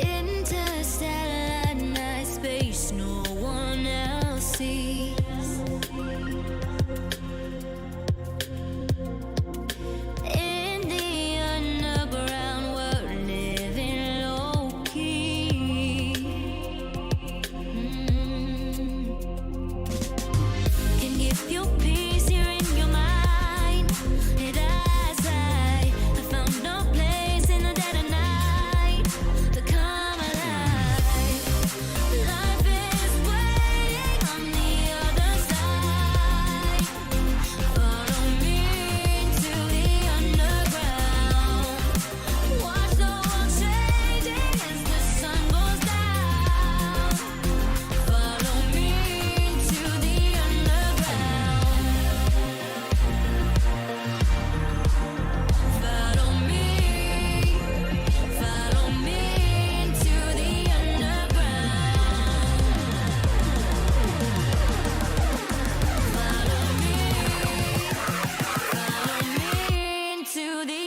Interstellar night space, no one else sees. In the underground, we're living low key. Can give you peace here in your mind. And as I found no place in the dead of night to come alive. Life is waiting on the other side. Follow me into the underground. Watch the world changing as the sun goes down. Follow me into the underground. Follow me into the underground. Follow me into the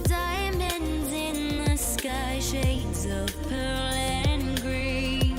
diamonds in the sky, shades of pearl and green.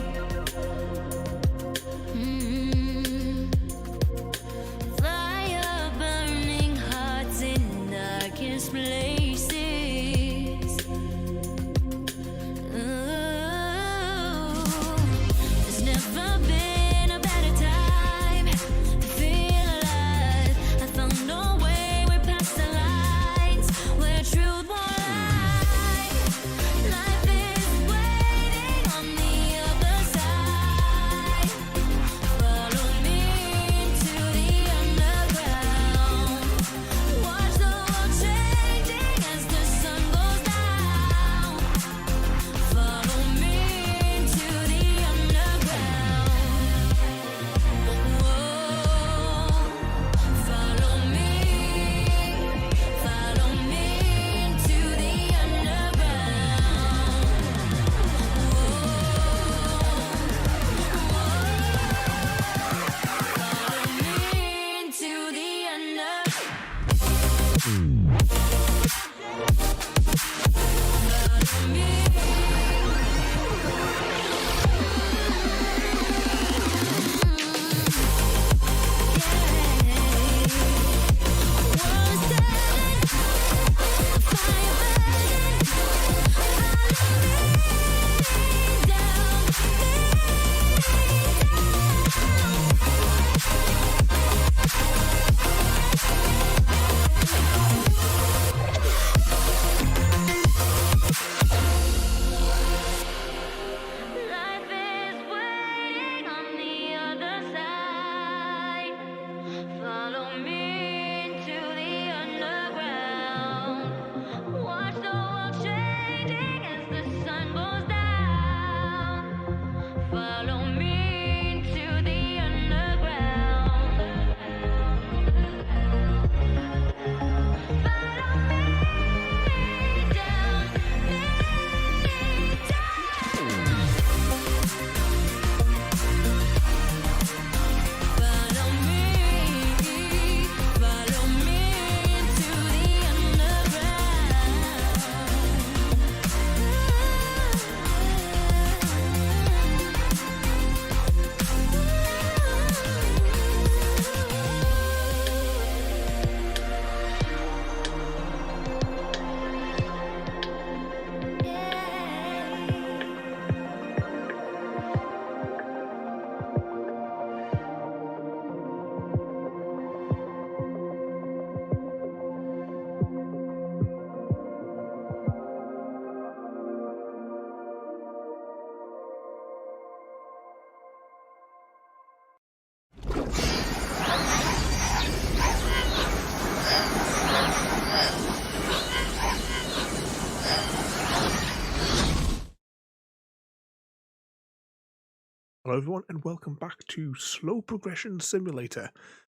Hello everyone and welcome back to Slow Progression Simulator,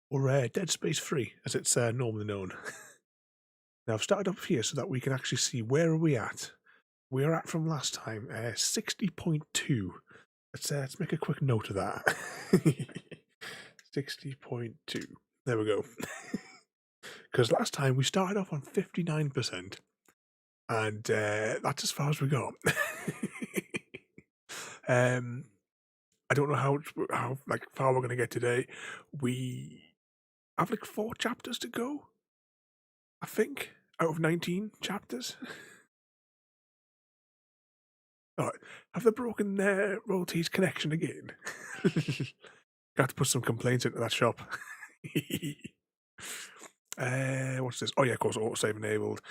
or Dead Space 3 as it's normally known. Now I've started up here so that we can actually see where are we at. We're at from last time, 60.2. Let's make a quick note of that. 60.2. There we go. Because last time we started off on 59%. And that's as far as we got. I don't know how far we're going to get today. We have like 4 chapters to go, I think, out of 19 chapters. All right, have they broken their royalties connection again? Got to put some complaints into that shop. What's this? Oh yeah, of course, autosave enabled.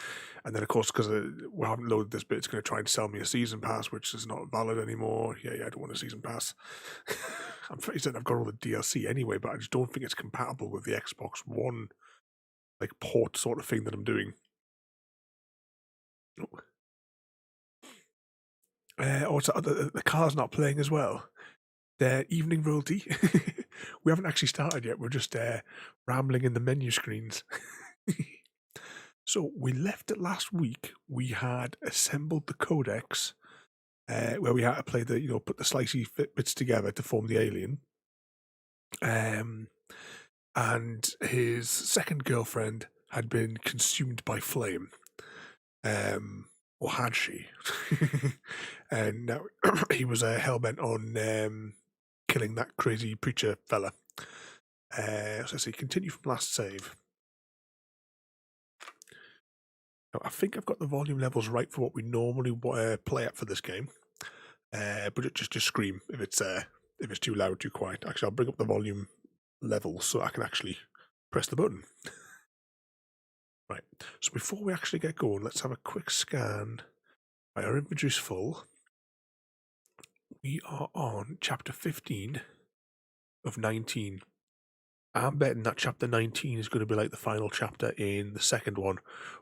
And then of course, because we haven't loaded this bit, it's going to try and sell me a season pass, which is not valid anymore. Yeah, I don't want a season pass. I'm pretty certain I've got all the DLC anyway, but I just don't think it's compatible with the Xbox One, like, port sort of thing that I'm doing. The car's not playing as well. The evening royalty. We haven't actually started yet. We're just rambling in the menu screens. So we left it last week. We had assembled the codex, where we had to play put the slicey bits together to form the alien. And his second girlfriend had been consumed by flame. Or had she? And now he was hell-bent on killing that crazy preacher fella. So let's see, continue from last save. Now, I think I've got the volume levels right for what we normally play at for this game. But just scream if it's too loud, too quiet. Actually, I'll bring up the volume levels so I can actually press the button. Right, so before we actually get going, let's have a quick scan. Right, our inventory's full. We are on chapter 15 of 19. I'm betting that chapter 19 is going to be like the final chapter in the second one,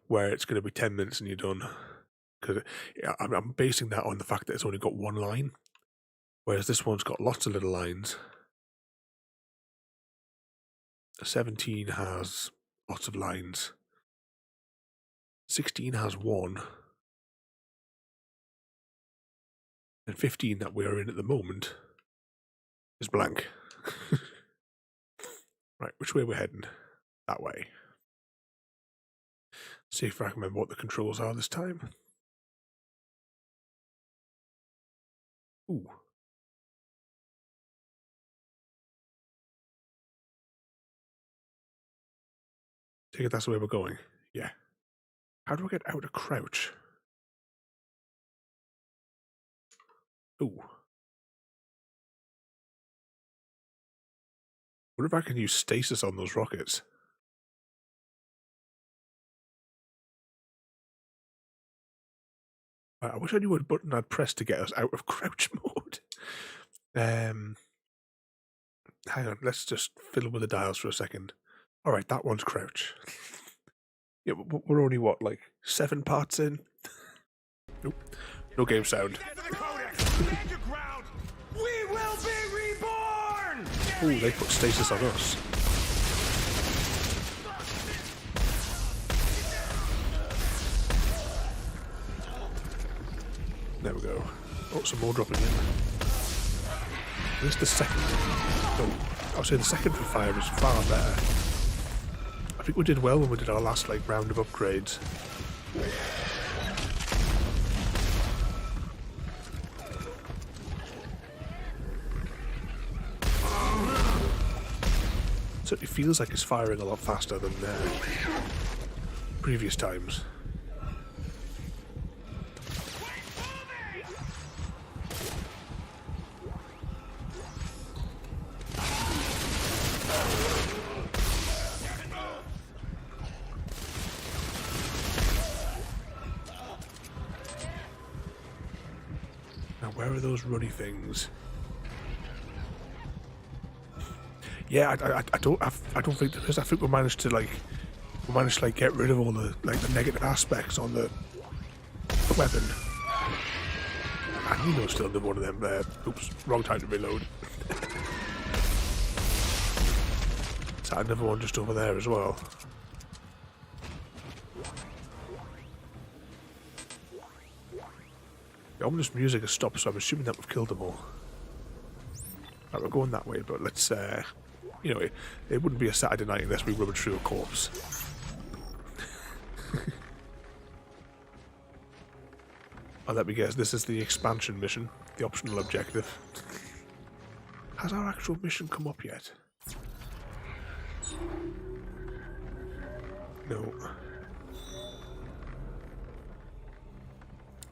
where it's going to be 10 minutes and you're done. Because I'm basing that on the fact that it's only got one line, whereas this one's got lots of little lines. 17 has lots of lines. 16 has one. And 15 that we're in at the moment is blank. Right, which way we're heading? That way. See if I can remember what the controls are this time. Ooh. Take it that's the way we're going. Yeah. How do I get out of crouch? Ooh. What if I can use stasis on those rockets? I wish I knew what button I'd press to get us out of crouch mode. Hang on, let's just fiddle with the dials for a second. Alright, that one's crouch. Yeah, we're only, what, like 7 parts in? Nope. No game sound. We will be reborn! Ooh, they put stasis on us. There we go. Oh, some more dropping in. Where's the second? Oh, I would say the second for fire is far better. I think we did well when we did our last round of upgrades. Certainly feels like it's firing a lot faster than previous times. Now, where are those runny things? Yeah, I don't think there is. I think we managed to get rid of all the negative aspects on the weapon. I knew there was still another one of them there. Oops, wrong time to reload. that another one just over there as well? The ominous music has stopped, so I'm assuming that we've killed them all. Right, we're going that way, but let's, you know, it wouldn't be a Saturday night unless we rummage through a corpse. Oh, let me guess, this is the expansion mission, the optional objective. Has our actual mission come up yet? No.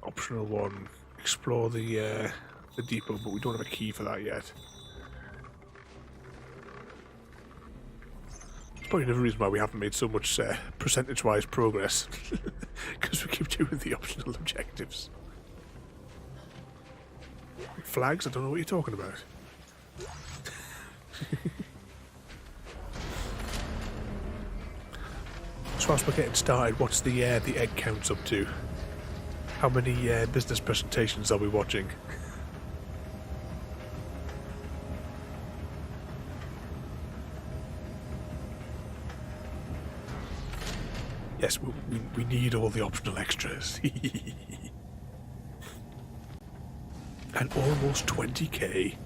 Optional one, explore the depot, but we don't have a key for that yet. It's probably another reason why we haven't made so much percentage-wise progress, because we keep doing the optional objectives. Flags? I don't know what you're talking about. So whilst we're getting started, what's the egg counts up to? How many business presentations are we watching? Yes, we need all the optional extras. And almost 20k.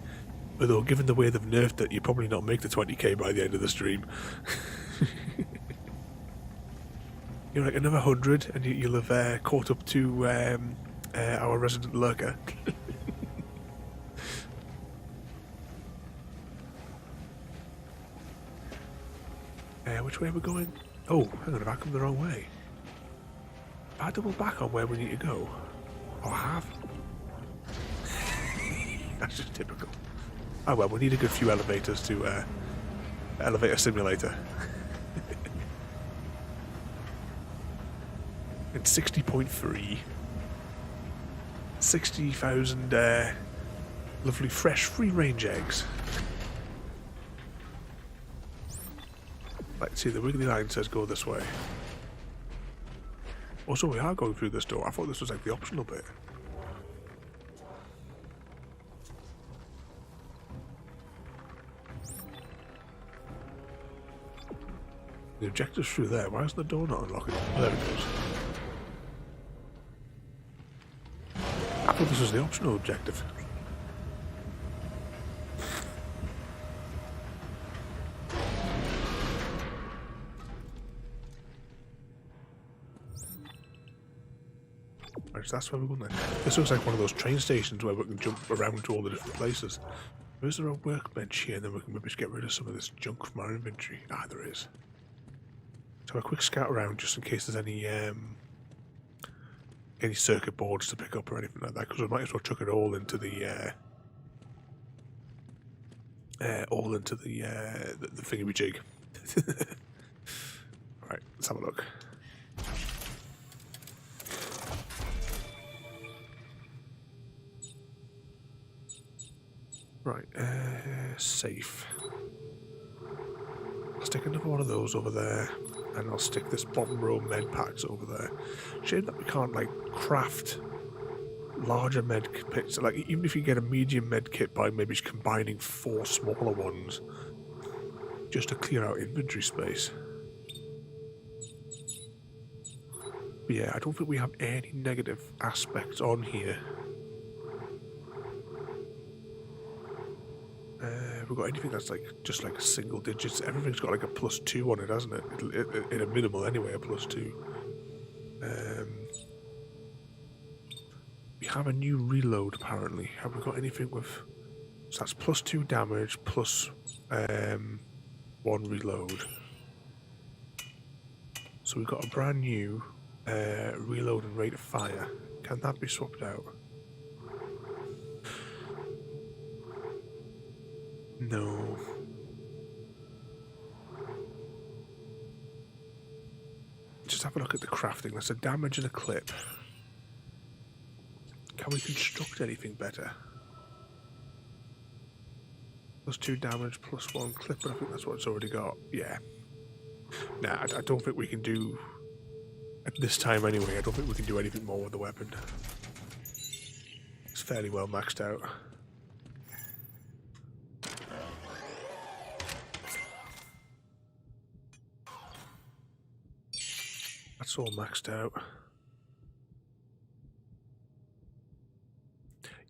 Although, given the way they've nerfed it, you probably not make the 20k by the end of the stream. You're like another 100 and you'll have caught up to our resident lurker. Which way are we going? Oh, hang on, have I come the wrong way? Have I double back on where we need to go? Oh, I have. That's just typical. Oh well, we need a good few elevators to elevator simulator. And 60.3. 60,000 lovely fresh free range eggs. Let's see, the wiggly line says go this way. Also, we are going through this door. I thought this was like the optional bit. The objective's through there. Why isn't the door not unlocking? There it goes. I thought this was the optional objective. Right, so that's where we're going there. This looks like one of those train stations where we can jump around to all the different places. Is there a workbench here? And then we can maybe just get rid of some of this junk from our inventory. Ah, there is. So a quick scout around just in case there's any circuit boards to pick up or anything like that, because we might as well chuck it all into the thingamajig. Right, let's have a look. Right, safe. I'll stick another one of those over there, and I'll stick this bottom row med packs over there. Shame that we can't like craft larger med kits. Like even if you get a medium med kit by maybe just combining 4 smaller ones, just to clear out inventory space. But yeah, I don't think we have any negative aspects on here. Have we got anything that's like just like single digits? Everything's got like a +2 on it, hasn't it? In a minimal anyway, a +2. We have a new reload apparently. Have we got anything with? So that's +2 damage plus 1 reload. So we've got a brand new reload and rate of fire. Can that be swapped out? No. Just have a look at the crafting. That's a damage and a clip. Can we construct anything better? +2 damage, +1 clip, but I think that's what it's already got. Yeah. Nah, I don't think we can do... At this time anyway, I don't think we can do anything more with the weapon. It's fairly well maxed out. That's all maxed out.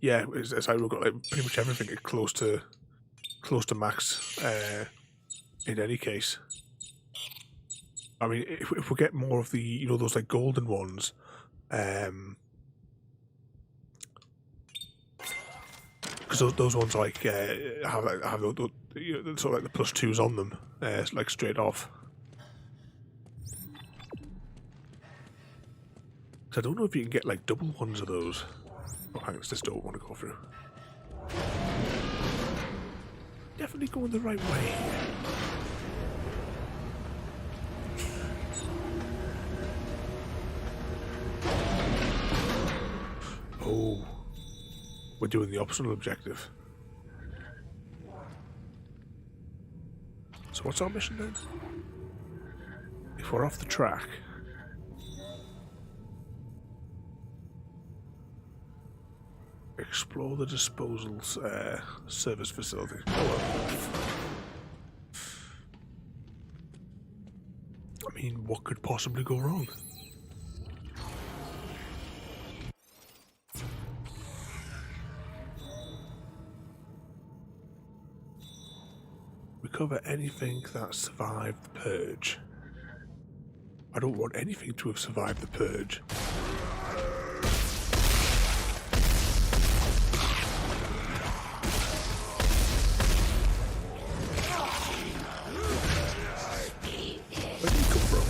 Yeah, it's like we've got like pretty much everything at close to max. In any case, I mean, if we get more of the those like golden ones, because those ones like have those, sort of like the +2s on them, like straight off. So I don't know if you can get like double ones of those. Oh, hang on, it's this door I want to go through. Definitely going the right way. Oh, we're doing the optional objective. So what's our mission then? If we're off the track, explore the disposal service facility. Oh, well. I mean, what could possibly go wrong? Recover anything that survived the purge. I don't want anything to have survived the purge. Where did he come from?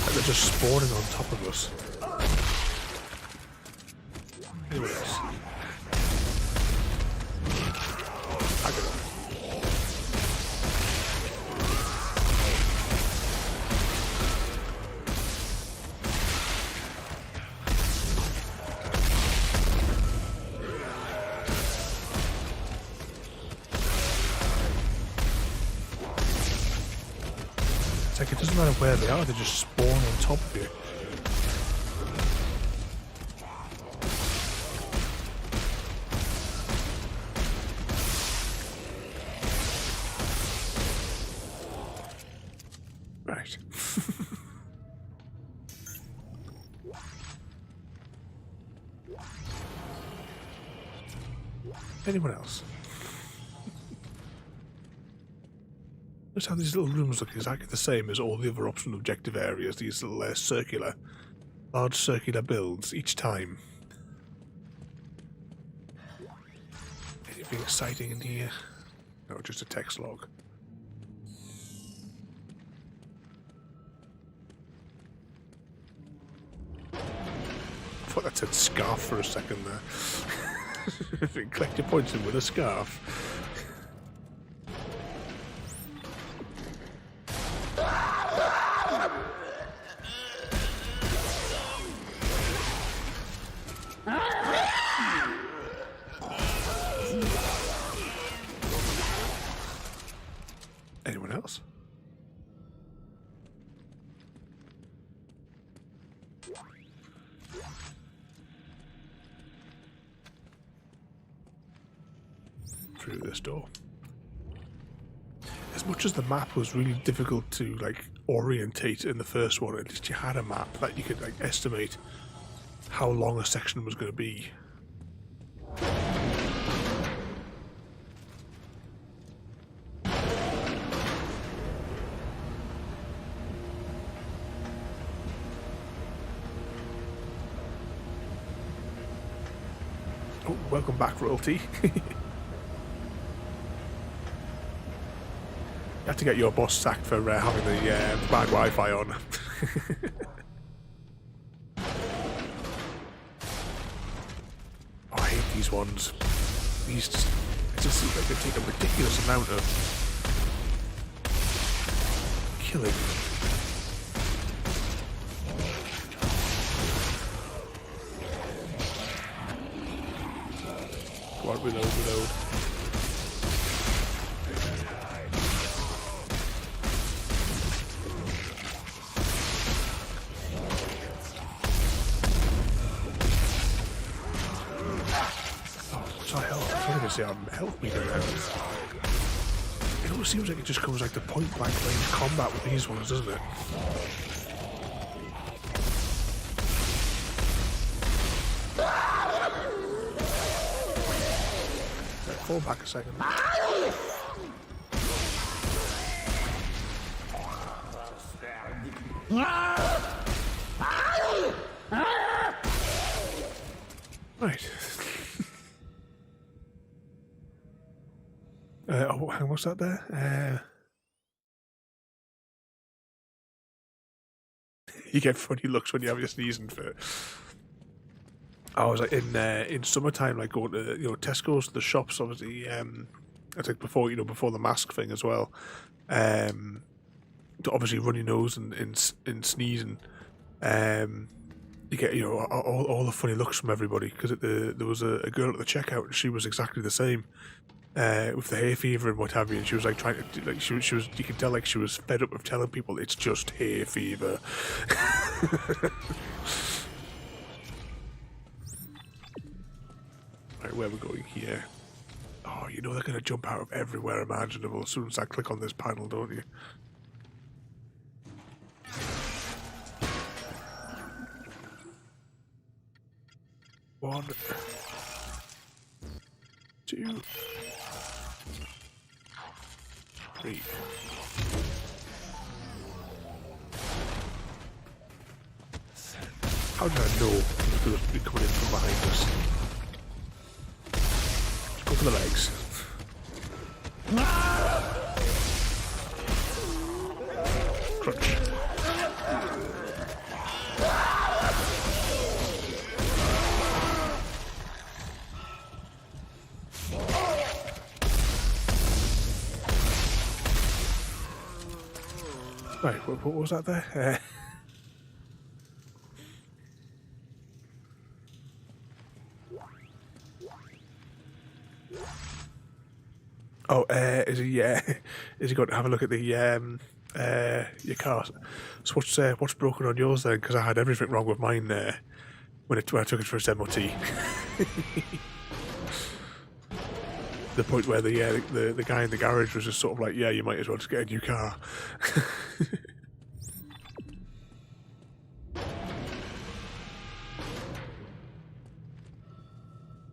Like they're just spawning on top of us. Anyone else? I don't know. It doesn't matter where they are, they just spawn on top of you. Right. Anyone else? Notice how these little rooms look exactly the same as all the other optional objective areas, these little large circular builds each time. Anything exciting in here? No, just a text log. I thought that said scarf for a second there. Collect your points in with a scarf. Anyone else? Through this door. As much as the map was really difficult to like orientate in the first one, at least you had a map that you could like estimate how long a section was going to be. Oh, welcome back, royalty. You have to get your boss sacked for having the bad Wi-Fi on. Oh, I hate these ones. These just seem like they take a ridiculous amount of killing. Come on, reload. See our health meter now. It always seems like it just comes like to point blank range combat with these ones, doesn't it? Fall back a second. Right. Oh, hang on, what's that there? You get funny looks when you have your sneezing fit. I was like in summertime, like going to Tesco's, the shops, obviously. I think before the mask thing as well. To obviously run your nose and sneezing. You get all the funny looks from everybody because there was a girl at the checkout and she was exactly the same. With the hay fever and what have you, and she was like trying to she was you can tell like she was fed up of telling people it's just hay fever. Right, where are we going here? Oh, they're gonna jump out of everywhere imaginable as soon as I click on this panel, don't you? One, two, three. How did I know it was be coming in from behind us? Let's go for the legs. Crunch. Right, what was that there? Is he? Is he going to have a look at the your car? So what's broken on yours then? Because I had everything wrong with mine when I took it for its MOT. The point where the guy in the garage was just sort of like, yeah, you might as well just get a new car.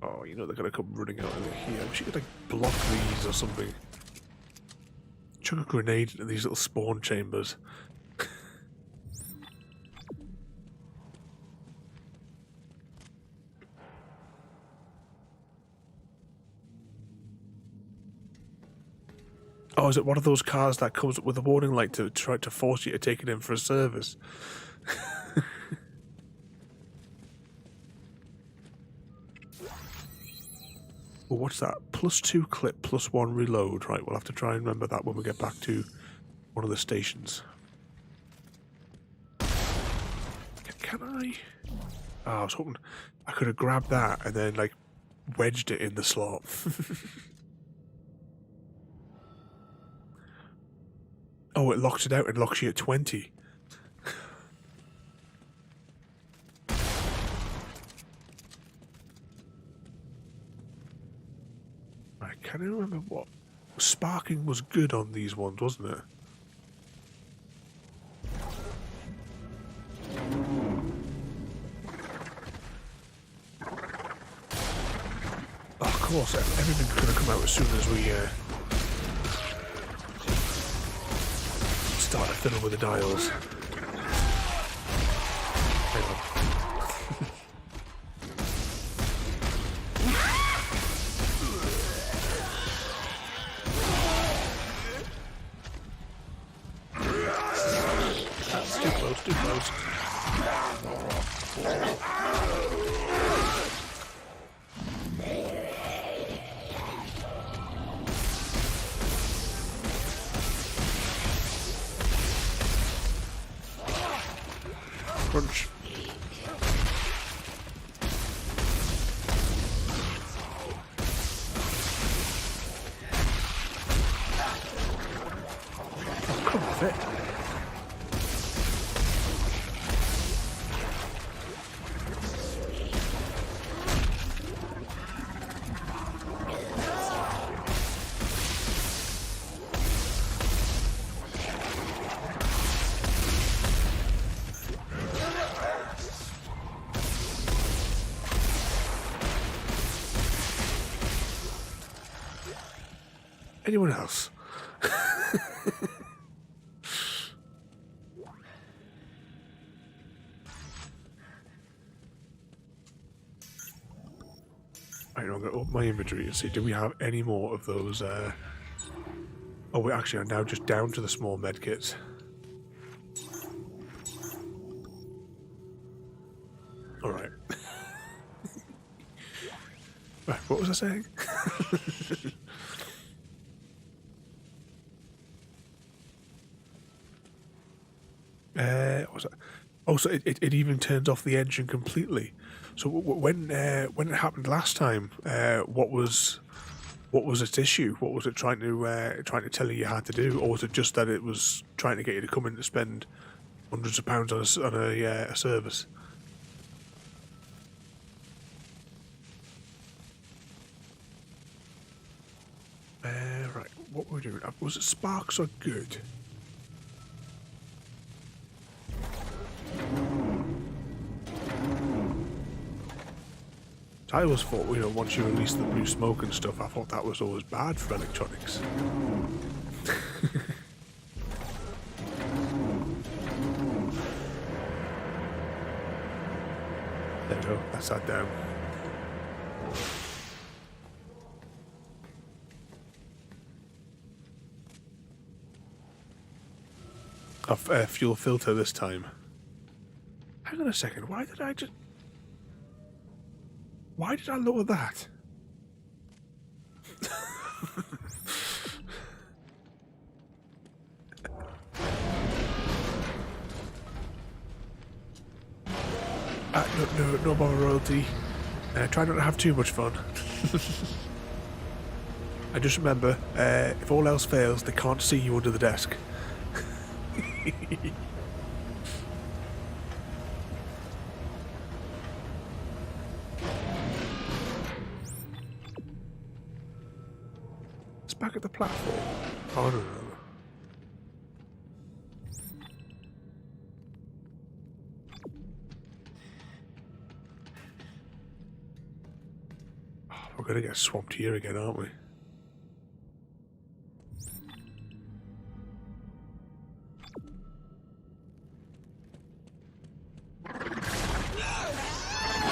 Oh, they're gonna come running out of here. I wish you could like block these or something. Chuck a grenade into these little spawn chambers. Oh, is it one of those cars that comes up with a warning light to try to force you to take it in for a service? Well, what's that? +2 clip, +1 reload. Right, we'll have to try and remember that when we get back to one of the stations. Can I? Oh, I was hoping I could have grabbed that and then, like, wedged it in the slot. Oh, it locks it out and locks you at 20. I can't even remember what. Sparking was good on these ones, wasn't it? Oh, of course, everything's going to come out as soon as we start to fiddle with the dials. Hang on. That's too close, too close. Crunch. Oh, come off it. Anyone else? Right, I'm going to open my inventory and see, do we have any more of those? Oh, we actually are now just down to the small med kits. All right. Right, what was I saying? What was that? Oh, so it even turns off the engine completely. So when it happened last time, what was its issue? What was it trying to tell you had to do, or was it just that it was trying to get you to come in to spend hundreds of pounds on a service? Right, what were we doing? Was it sparks or good? I always thought, once you release the blue smoke and stuff, I thought that was always bad for electronics. There we go, that's that down. Fuel filter this time. Hang on a second, why did I lower that? No more royalty. Try not to have too much fun. And just remember, if all else fails, they can't see you under the desk. It's back at the platform. Oh no. Oh, we're gonna get swamped here again, aren't we?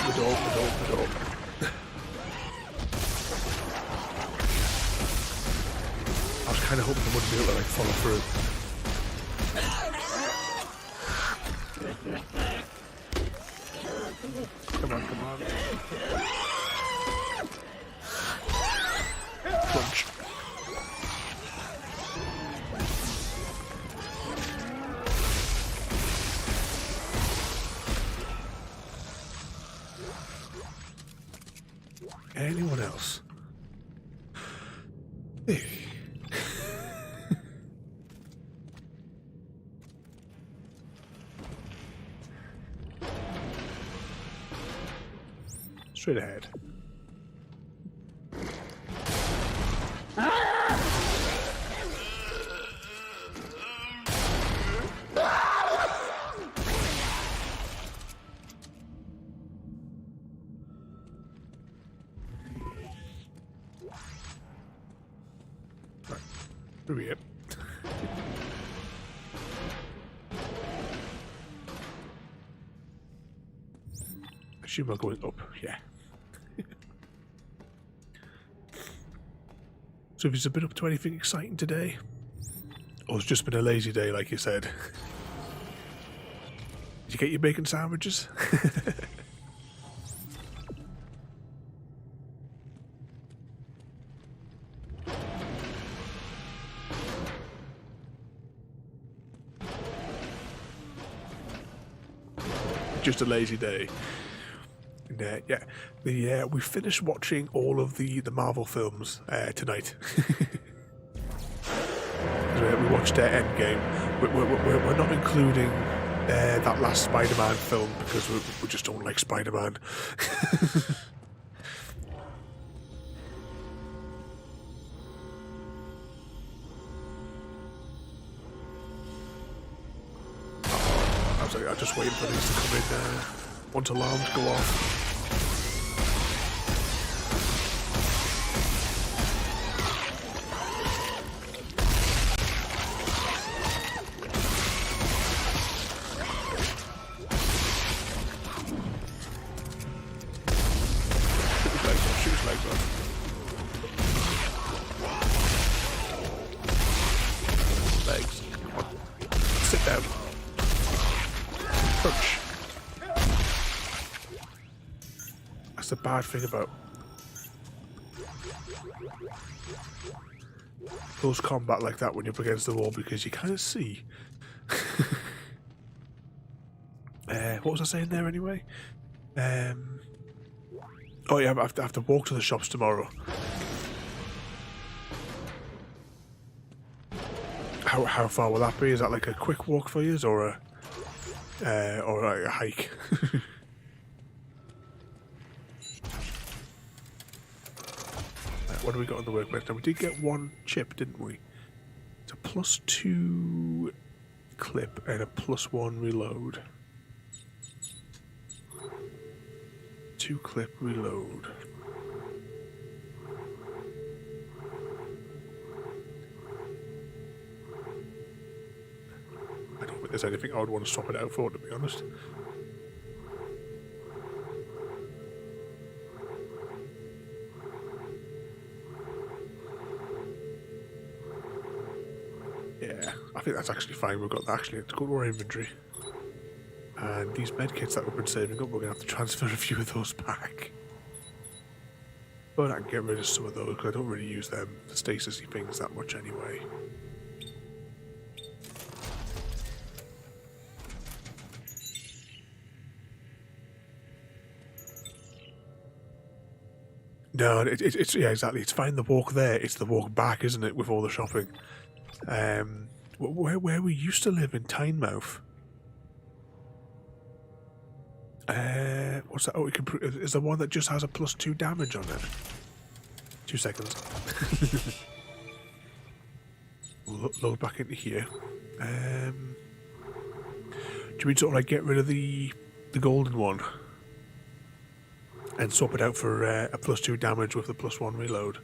The door. I was kind of hoping I wouldn't be able to follow through. Come on. Crunch. Anyone else? Hey. Straight ahead. Hurry up. I assume I'm going up, yeah. So have you been up to anything exciting today? Or it's just been a lazy day, like you said? Did you get your bacon sandwiches? Just a lazy day. And, yeah, we finished watching all of the Marvel films tonight. We watched Endgame. We're not including that last Spider-Man film because we just don't like Spider-Man. I'm just waiting for these to come in once alarms go off. Sit down. Crunch. That's the bad thing about close combat like that when you're up against the wall, because you kind of see. What was I saying there anyway? Oh yeah, I have to walk to the shops tomorrow. How far will that be? Is that like a quick walk for you, or like a hike? What do we got on the workbench? Now we did get one chip, didn't we? It's a +2 clip and a +1 reload. 2 clip reload. I don't think there's anything I would want to swap it out for, to be honest. Yeah, I think that's actually fine. We've got that actually to go to our inventory. And these medkits that we've been saving up, we're going to have to transfer a few of those back. But I can get rid of some of those because I don't really use them, the stasis-y things, that much anyway. No, it's yeah, exactly. It's fine the walk there. It's the walk back, isn't it, with all the shopping? Where we used to live in Tynemouth. What's that? Oh, we can. Is the one that just has a +2 damage on it? 2 seconds. Load back into here. Do you mean sort of like get rid of the golden one and swap it out for a +2 damage with the +1 reload?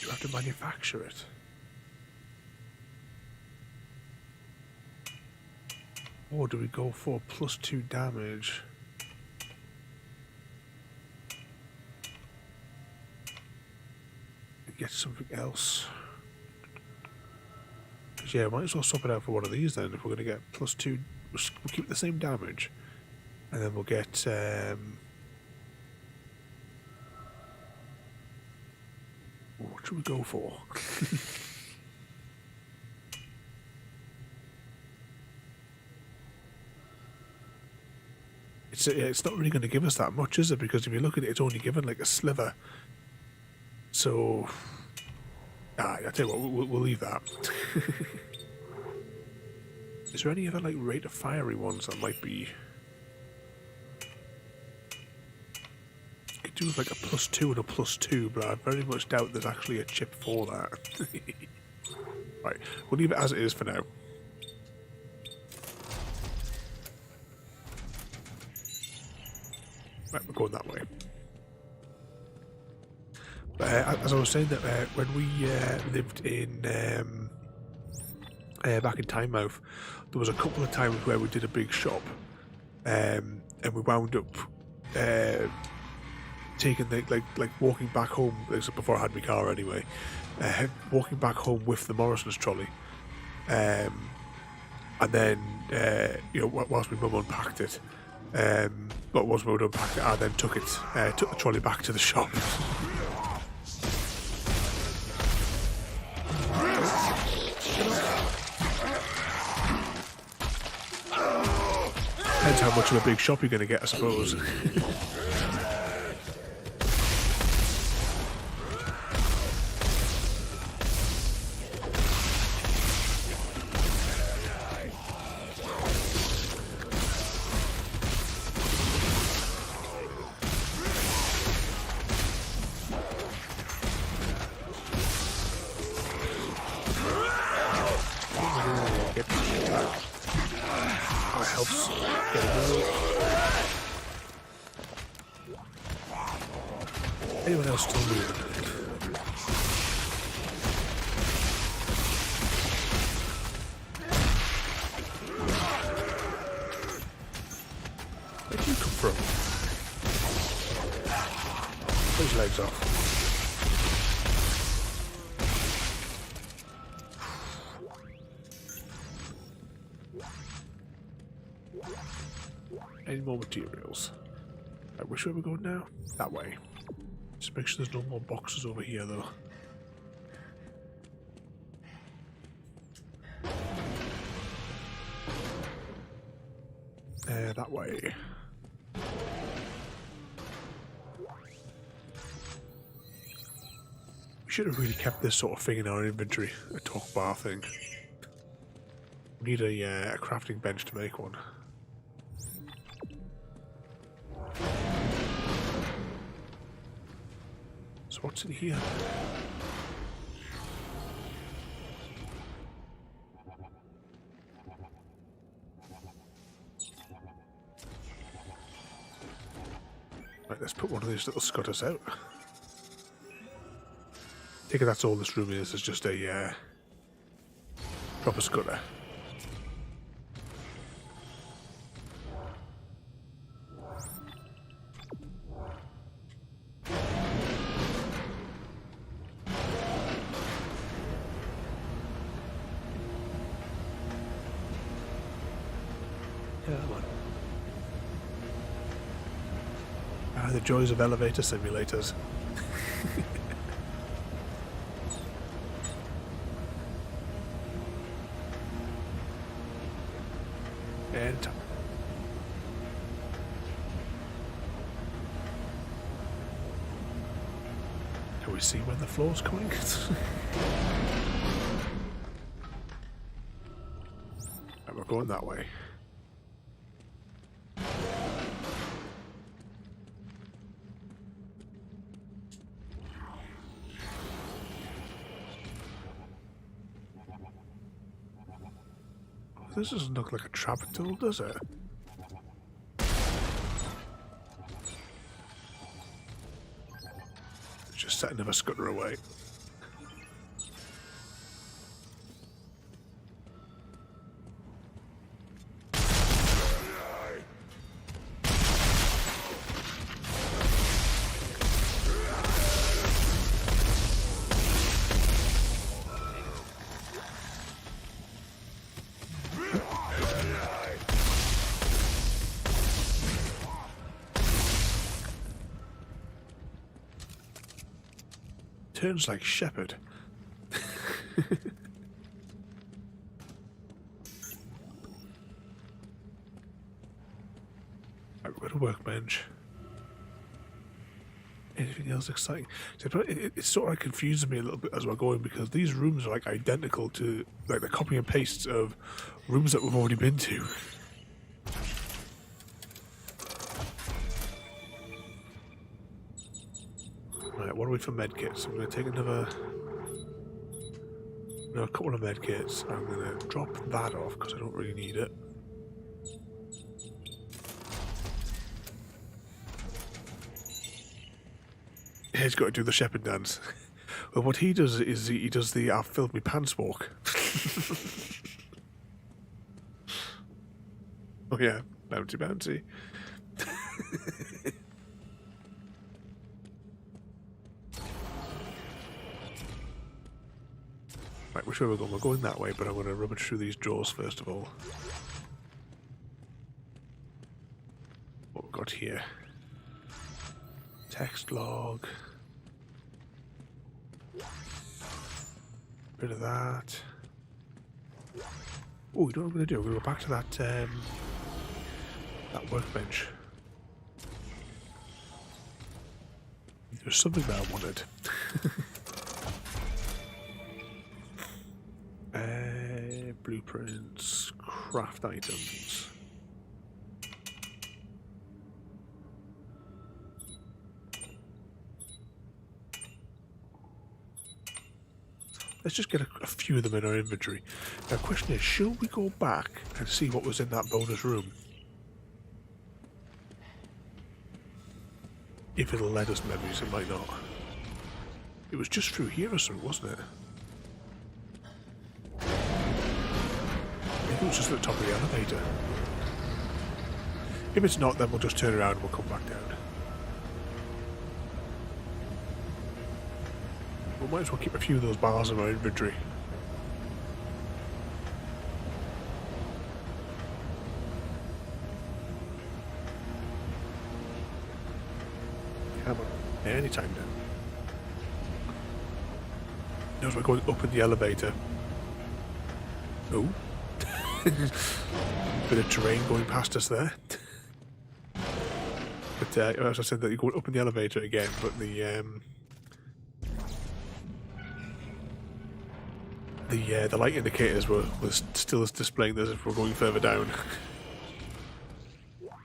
You have to manufacture it. Or do we go for +2 damage? And get something else. Because yeah, might as well swap it out for one of these then. If we're going to get +2, we'll keep the same damage, and then we'll get. What should we go for? It's not really going to give us that much, is it? Because if you look at it, it's only given like a sliver. So, I tell you what, we'll leave that. Is there any other like rate of fiery ones that might be? Could do with like a +2 and a +2, but I very much doubt there's actually a chip for that. Right, we'll leave it as it is for now. Right, we're going that way. But as I was saying, that when we lived in back in Tynemouth, there was a couple of times where we did a big shop, and we wound up taking like walking back home. Before I had my car anyway, walking back home with the Morrison's trolley, and then whilst my mum unpacked it. But once we were unpacked it, I then took the trolley back to the shop. Depends how much of a big shop you're going to get, I suppose. Anyone else still moving? Where did you come from? Pull his legs off. Any more materials? Right, which way we're going now? That way. Just make sure there's no more boxes over here, though. That way. We should have really kept this sort of thing in our inventory, a talk bar thing. We need a crafting bench to make one. So what's in here? Right, let's put one of these little scutters out. I think that's all this room is just a proper scutter. The joys of elevator simulators. And can we see when the floor's coming? Right, we're going that way. This doesn't look like a trap tool, does it? It's just setting him a scooter away. Turns like shepherd. Right, we've got a workbench. Anything else exciting? So it sort of confuses me a little bit as we're going, because these rooms are like identical to, like, the copy and pastes of rooms that we've already been to. Right, what are we for medkits? I'm going to take a couple of medkits. I'm going to drop that off because I don't really need it. He's got to do the shepherd dance. Well, what he does is he does the "I've filled me pants" walk. Oh yeah, bouncy bouncy. Right, which way we're going? We're going that way, but I'm going to rummage through these drawers first of all. What we've got here? Text log. Bit of that. Oh, you know what I'm going to do? I'm going to go back to that that workbench. There's something that I wanted. Blueprints, craft items. Let's just get a few of them in our inventory. Now, the question is, should we go back and see what was in that bonus room? If it'll let us memories, it might not. It was just through here or something, wasn't it? Maybe it was just at the top of the elevator. If it's not, then we'll just turn around and we'll come back down. might as well keep a few of those bars in our inventory. Come on, anytime now. Knows we're going up in the elevator. Oh. Bit of terrain going past us there. But as I said, that you're going up in the elevator again, but the light indicators were still displaying as if we're going further down. What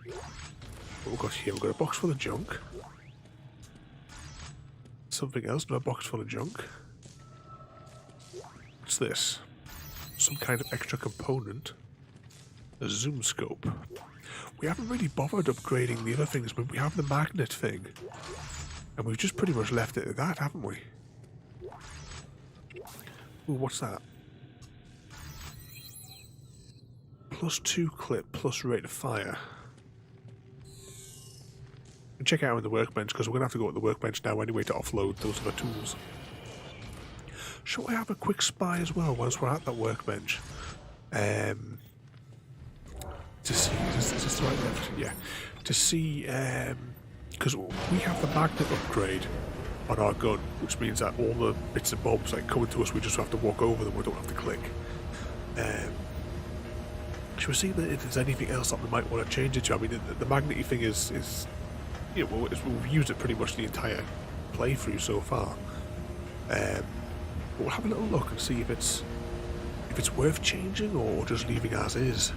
we've got here, we've got a box full of junk. Something else, another box full of junk. What's this? Some kind of extra component. A zoom scope. We haven't really bothered upgrading the other things, but we have the magnet thing. And we've just pretty much left it at that, haven't we? Ooh, what's that? +2 clip, plus rate of fire. And check it out on the workbench, because we're going to have to go at the workbench now anyway to offload those other tools. Shall I have a quick spy as well once we're at that workbench? To see, is this the right left? Yeah. To see, because we have the magnet upgrade on our gun, which means that all the bits and bobs like coming to us, we just have to walk over them, we don't have to click. Should we see that if there's anything else that we might want to change it to? I mean, the magnet thing is you know, we've used it pretty much the entire playthrough so far. But we'll have a little look and see if it's worth changing or just leaving as is.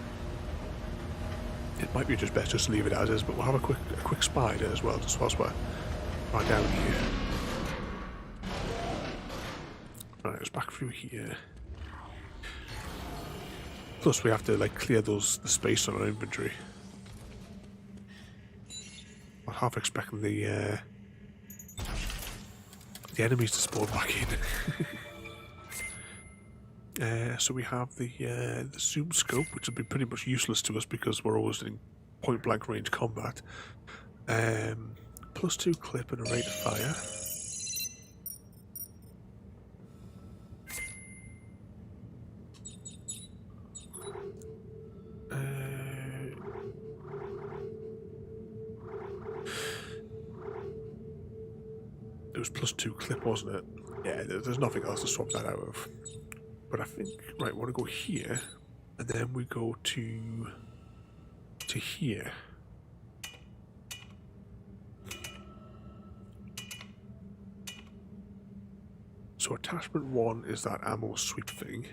It might be just best just to leave it as is, but we'll have a quick spy there as well, just whilst we're right down here. Right, let's back through here. Plus, we have to like clear the space on our inventory. I'm half expecting the enemies to spawn back in. So we have the zoom scope, which will be pretty much useless to us because we're always in point blank range combat. +2 clip and a rate of fire. It was +2 clip, wasn't it? Yeah, there's nothing else to swap that out of. But I think, right, we want to go here, and then we go to here. So attachment 1 is that ammo sweep thing,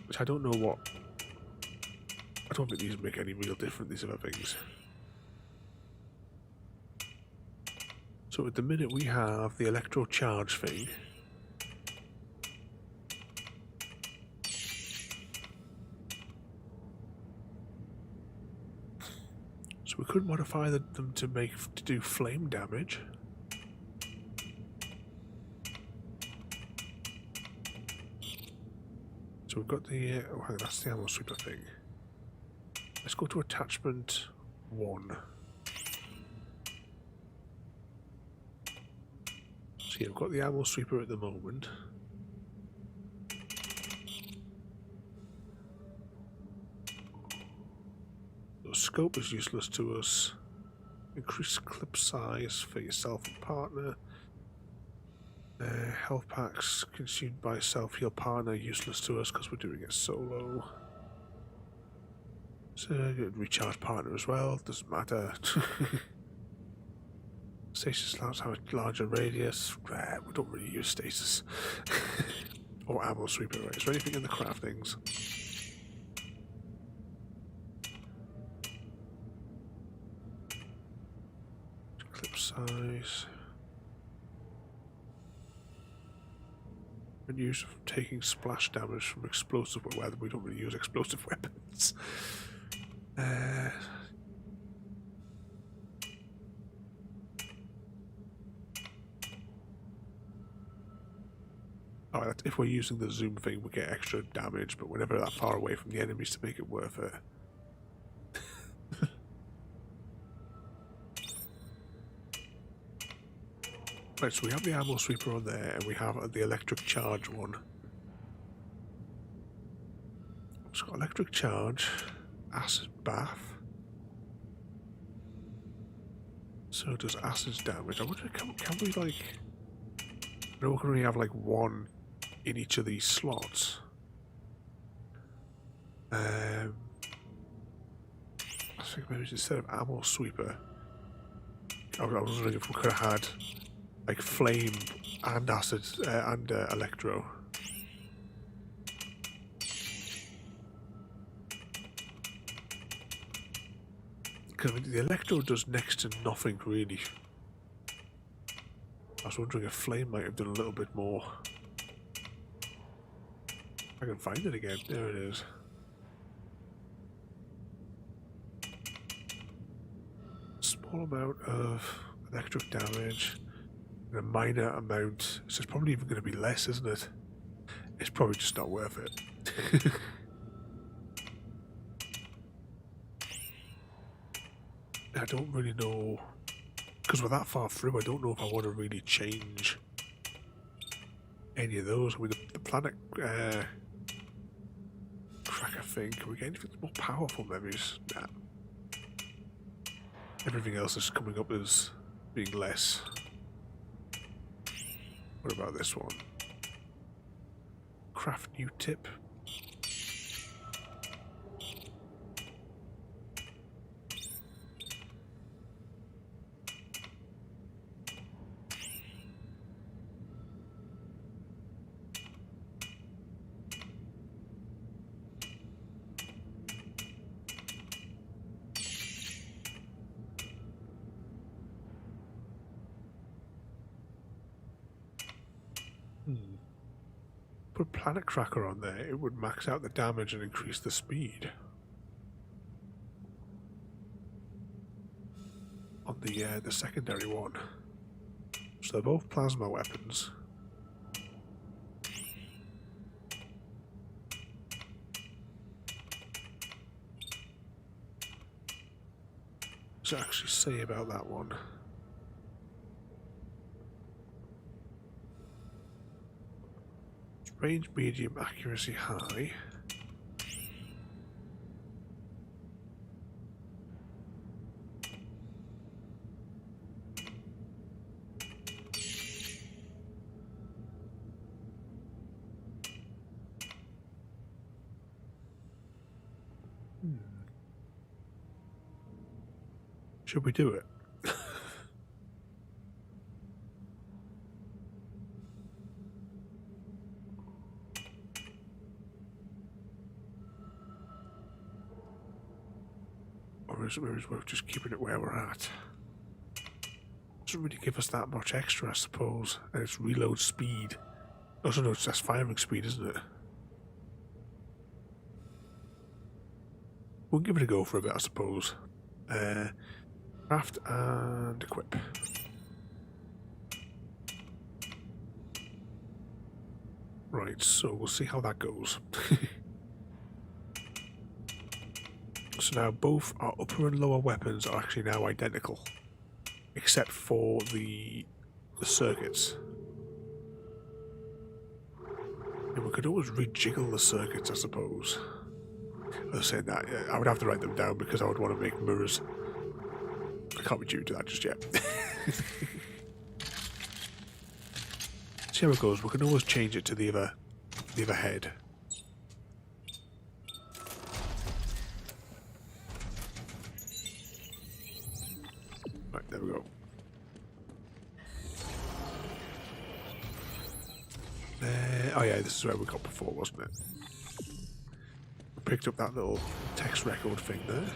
which I don't know what. I don't think these make any real difference, these other things. So at the minute we have the electro charge thing. So we could modify them to do flame damage. So we've got the oh, hang on, that's the ammo sweeper thing. Let's go to attachment 1. So yeah, we've got the ammo sweeper at the moment. The scope is useless to us. Increase clip size for yourself and partner. Health packs consumed by self-heal partner, useless to us because we're doing it solo. So recharge partner as well, doesn't matter. Stasis slabs have a larger radius. We don't really use stasis. Or ammo sweeper, right? Is there anything in the craftings? Clip size. And use of taking splash damage from explosive weapons. We don't really use explosive weapons. Oh, if we're using the zoom thing, we get extra damage, but we're never that far away from the enemies to make it worth it. Right, so we have the ammo sweeper on there, and we have the electric charge one. It's got electric charge, acid bath. So it does acid damage. I wonder, can we like... I know we can only have like one in each of these slots. I think maybe instead of ammo sweeper, I was wondering if we could have had like flame and acid and electro. Because I mean, the electro does next to nothing really. I was wondering if flame might have done a little bit more. I can find it again. There it is. Small amount of electric damage and a minor amount. So it's probably even going to be less, isn't it? It's probably just not worth it. I don't really know, because we're that far through, I don't know if I want to really change any of those. I mean, the planet cracker thing, can we get anything more powerful maybe? Nah. Everything else is coming up as being less. What about this one? Craft new tip. Put Planet Cracker on there, it would max out the damage and increase the speed. On the secondary one. So they're both plasma weapons. What does it actually say about that one? Range medium, accuracy high. Should we do it? Or is it worth just keeping it where we're at? Doesn't really give us that much extra, I suppose. And it's reload speed. Also, no, that's firing speed, isn't it? We'll give it a go for a bit, I suppose. Craft and equip. Right, so we'll see how that goes. So now both our upper and lower weapons are actually now identical, except for the circuits. And we could always rejiggle the circuits, I suppose. I was saying that, I would have to write them down because I would want to make mirrors. I can't be due to that just yet. See how it goes. We can always change it to the other head. Right, there we go. Oh yeah, this is where we got before, wasn't it? We picked up that little text record thing there.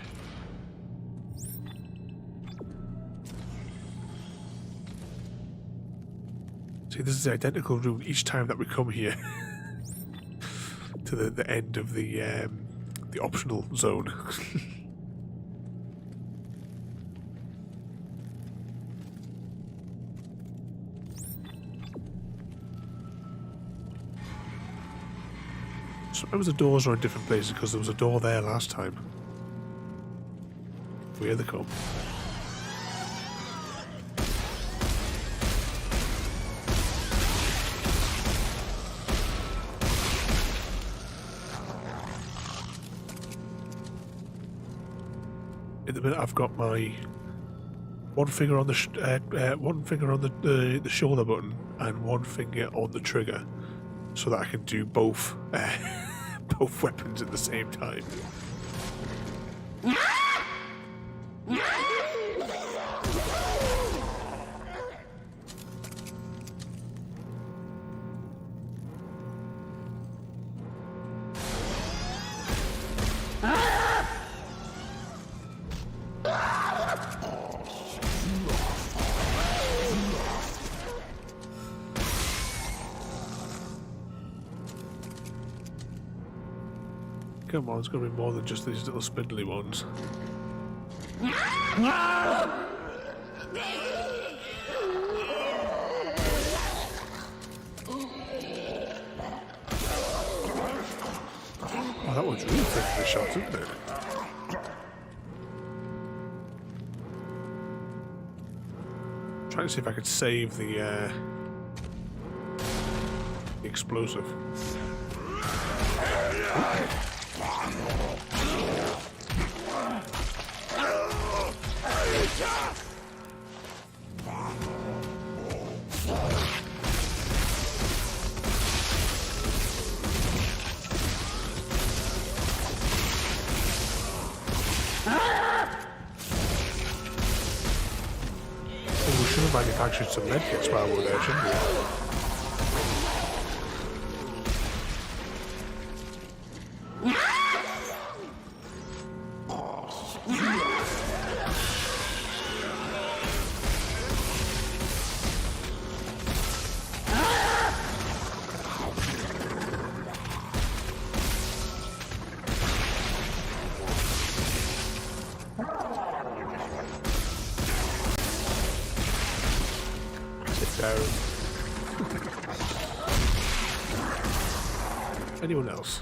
See, this is the identical route each time that we come here to the end of the optional zone. Sometimes the doors are in different places because there was a door there last time. Here they come. the minute I've got my one finger on the the shoulder button and one finger on the trigger, so that I can do both both weapons at the same time. Come on, it's going to be more than just these little spindly ones. Oh, that one's really taking the shot, isn't it? Trying to see if I could save the explosive. We should have manufactured some medkits while we're there, shouldn't we? Anyone else?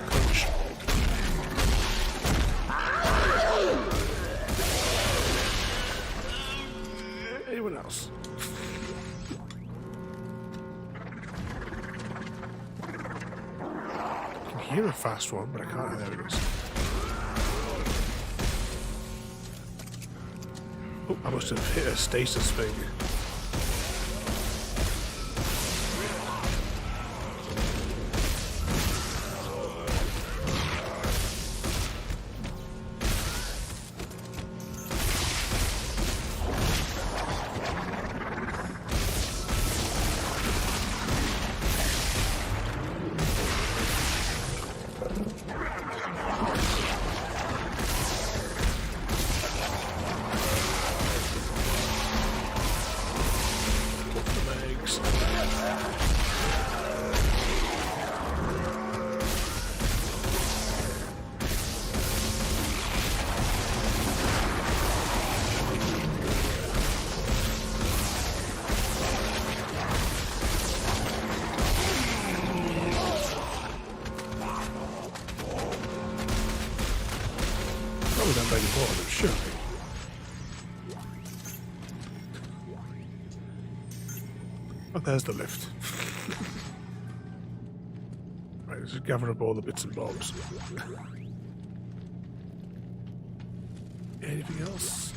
Crunch. Anyone else? I hear a fast one, but I can't. There it is. Oh, I must have hit a stasis thing. Oh, there's the lift. Right, let's just gather up all the bits and bobs. Anything else?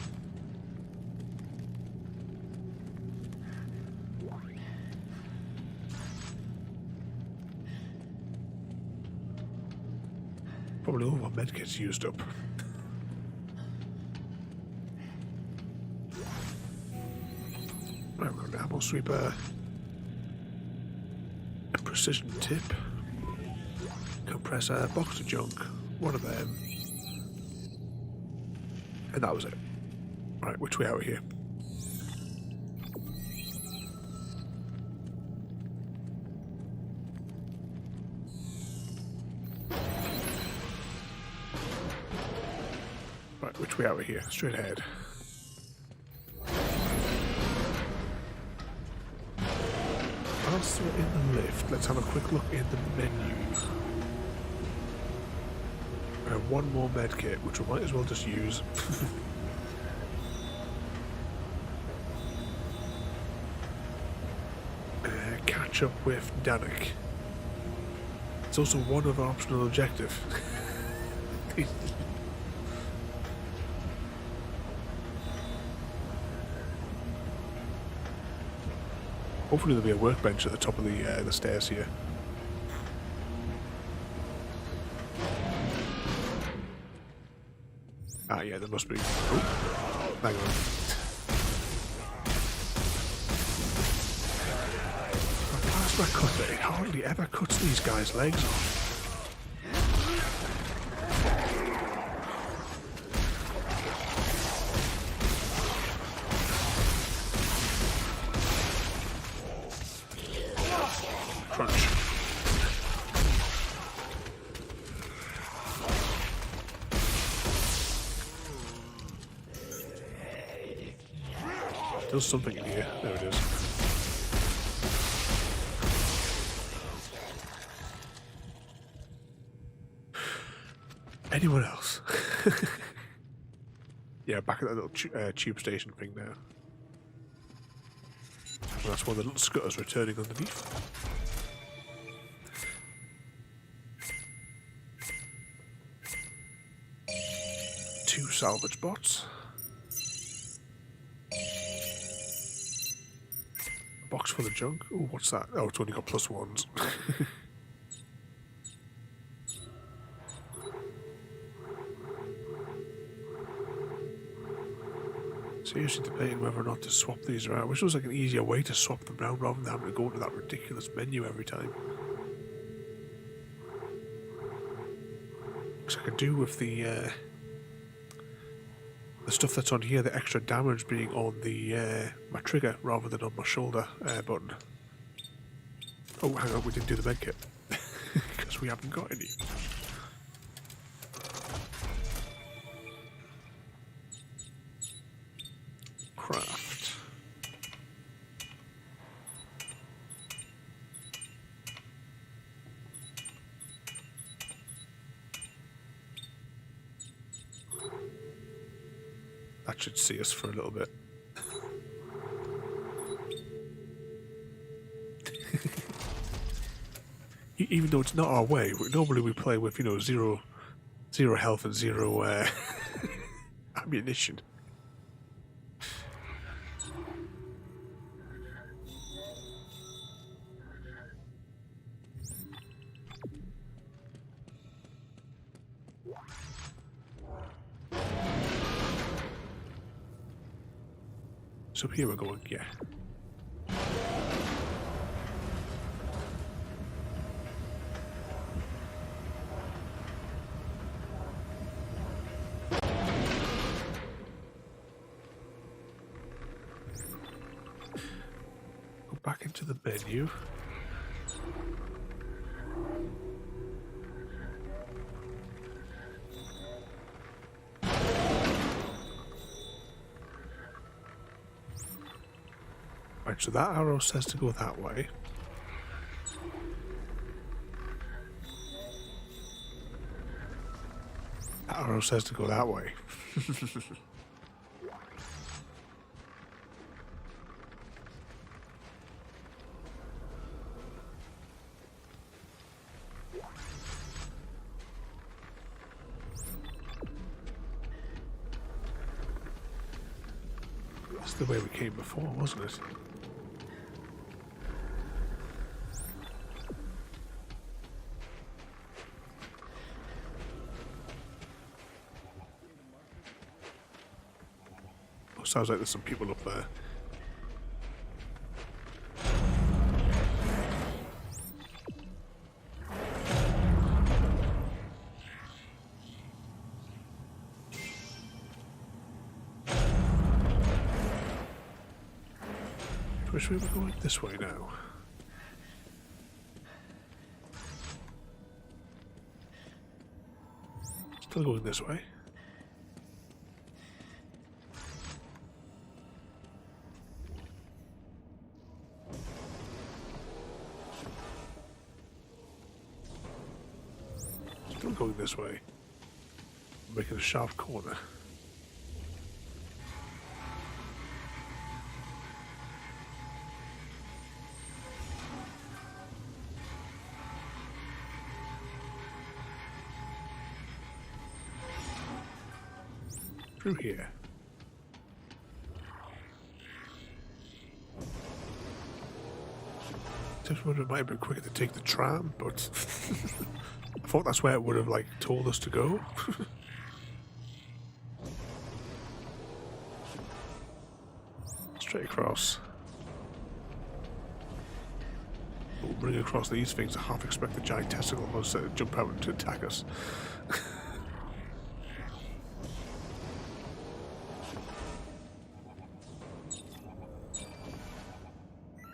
Probably all my medkits used up. Right, we've got an apple sweeper, a precision tip, compressor, box of junk, one of them, and that was it. Right, which way out here? Right, which way out here? Straight ahead. Whilst we're in the lift, let's have a quick look in the menus. One more med kit, which we might as well just use. Catch up with Danik. It's also one of our optional objective. Hopefully there'll be a workbench at the top of the stairs here. Ah, yeah, there must be. Oh, hang on. My plasma cutter, it hardly ever cuts these guys' legs off. Crunch. There's something in here. There it is. Anyone else? Yeah, back at that little tube station thing now. Well, that's one of the little scutters returning underneath. Two salvage bots. Box full of junk. Oh, what's that? Oh, it's only got +1s. Seriously debating whether or not to swap these around. I wish there was like an easier way to swap them around rather than having to go into that ridiculous menu every time. Because I could do with the stuff that's on here, the extra damage being on the my trigger rather than on my shoulder button. Oh, hang on, we didn't do the medkit because we haven't got any. Craft. That should see us for a little bit. Even though it's not our way, normally we play with, you know, zero health and zero ammunition. So here we're going, yeah. Go back into the menu. Right, so that arrow says to go that way. That arrow says to go that way. That's the way we came before, wasn't it? Sounds like there's some people up there. Which way we're going? This way now. Still going this way. Going this way. making a sharp corner. Through here. Just wondered it might have been quicker to take the tram, but I thought that's where it would have like told us to go. Straight across. We'll bring across these things. I half expect the giant testicle monster to jump out and to attack us.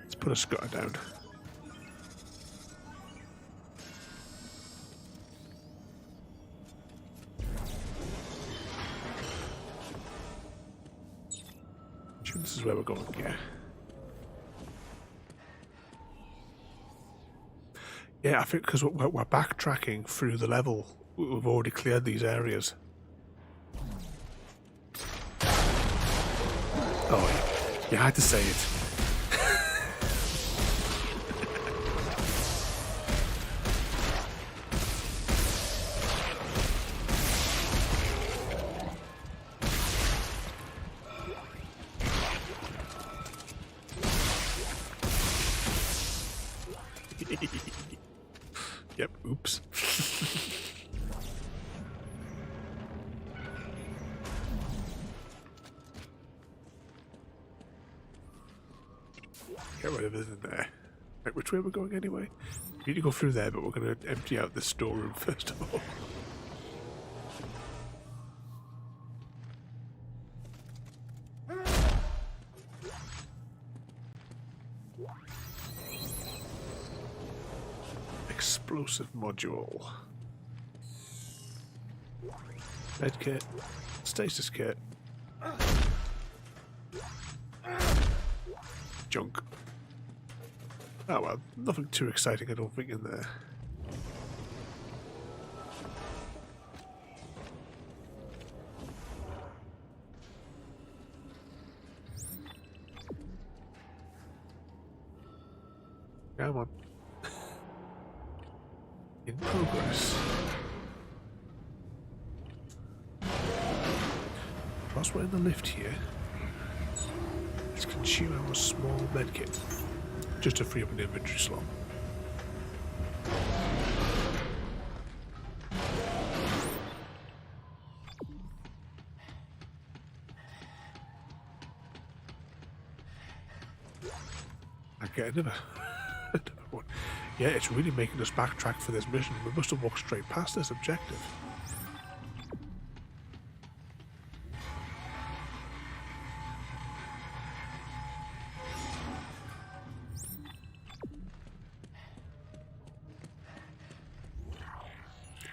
Let's put a scutter down. This is where we're going, yeah. Yeah, I think because we're backtracking through the level, we've already cleared these areas. Oh, you had to say it. Yep, oops. Get rid of it in there. Right, which way are we going anyway? We need to go through there, but we're going to empty out this storeroom first of all. Explosive module. Medkit. Stasis kit. Junk. Oh well, nothing too exciting I don't think in there. Come on. In progress. Whilst we're in the lift here, let's consume our small medkit just to free up an inventory slot. I get another one. Yeah, it's really making us backtrack for this mission. We must have walked straight past this objective.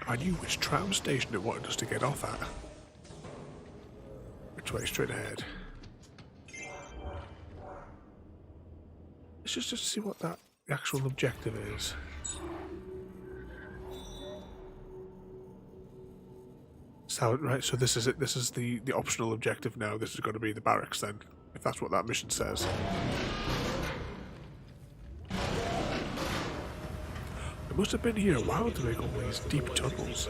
I knew which tram station it wanted us to get off at. Which way? Straight ahead. Let's just see what that actual objective is. So, right, so this is it. This is the optional objective now. This is going to be the barracks then, if that's what that mission says. It must have been here a while to make all these deep tunnels.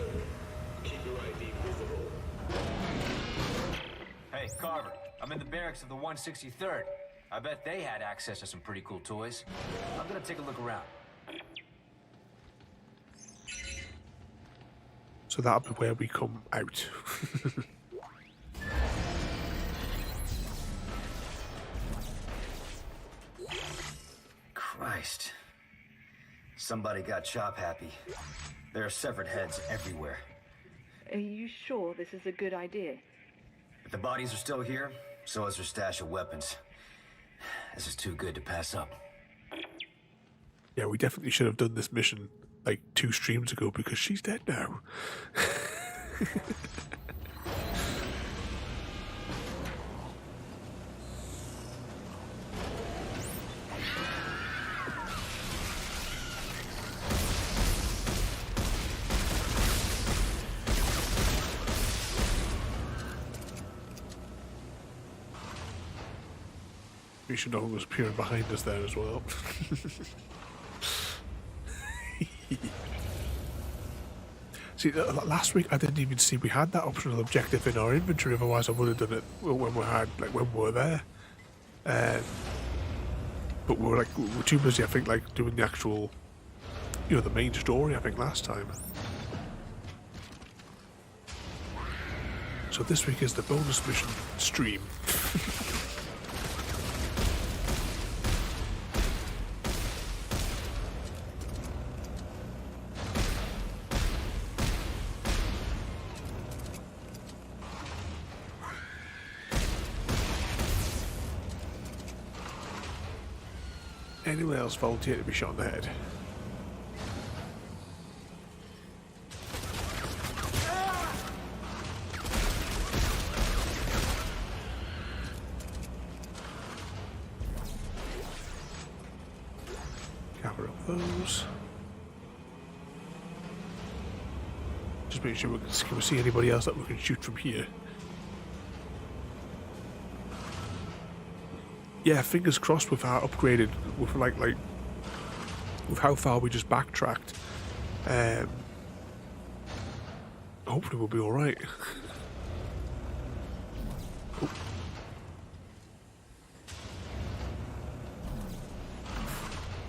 Hey, Carver, I'm in the barracks of the 163rd. I bet they had access to some pretty cool toys. I'm gonna take a look around. So that'll be where we come out. Christ. Somebody got chop happy. There are severed heads everywhere. Are you sure this is a good idea? If the bodies are still here, so is their stash of weapons. This is too good to pass up. Yeah, we definitely should have done this mission like 2 streams ago because she's dead now. We should know who was appearing behind us there as well. See, last week I didn't even see we had that optional objective in our inventory. Otherwise, I would have done it when we were there. But we're too busy. I think doing the actual, the main story. I think last time. So this week is the bonus mission stream. Anyone else volunteer to be shot in the head? Cover up those. Just make sure can we see anybody else that we can shoot from here. Yeah, fingers crossed with our upgraded, with with how far we just backtracked. Hopefully we'll be all right. Oh.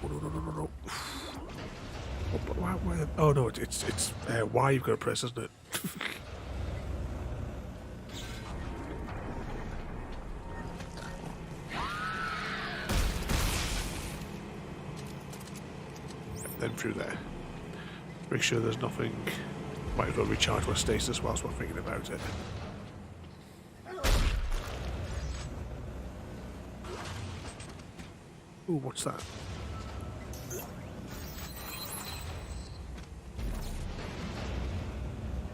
Oh, no. Oh, but why, oh no, it's Y you've got to press, isn't it? Then through there. Make sure there's nothing. Might as well recharge my stasis whilst we're thinking about it. Ooh, what's that?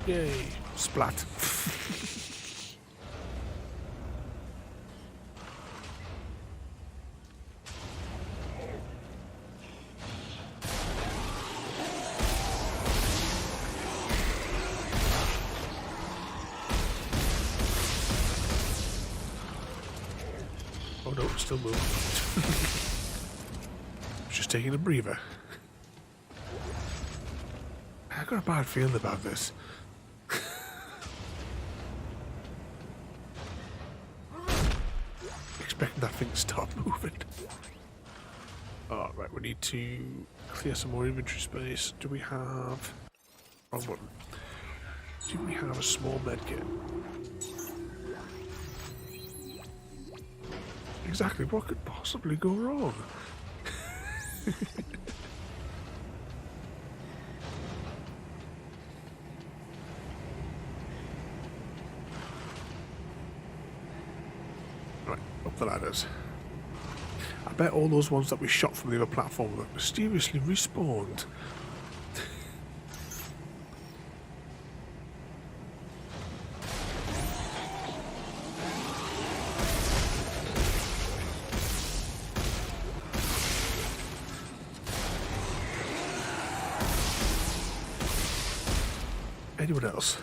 Yay! Splat. Oh no, it's still moving. Just taking a breather. I got a bad feeling about this. Expecting that thing to stop moving. Oh, right, we need to clear some more inventory space. Do we have... Wrong button. Do we have a small medkit? Exactly, what could possibly go wrong? Right, up the ladders. I bet all those ones that we shot from the other platform that mysteriously respawned. Anyone else?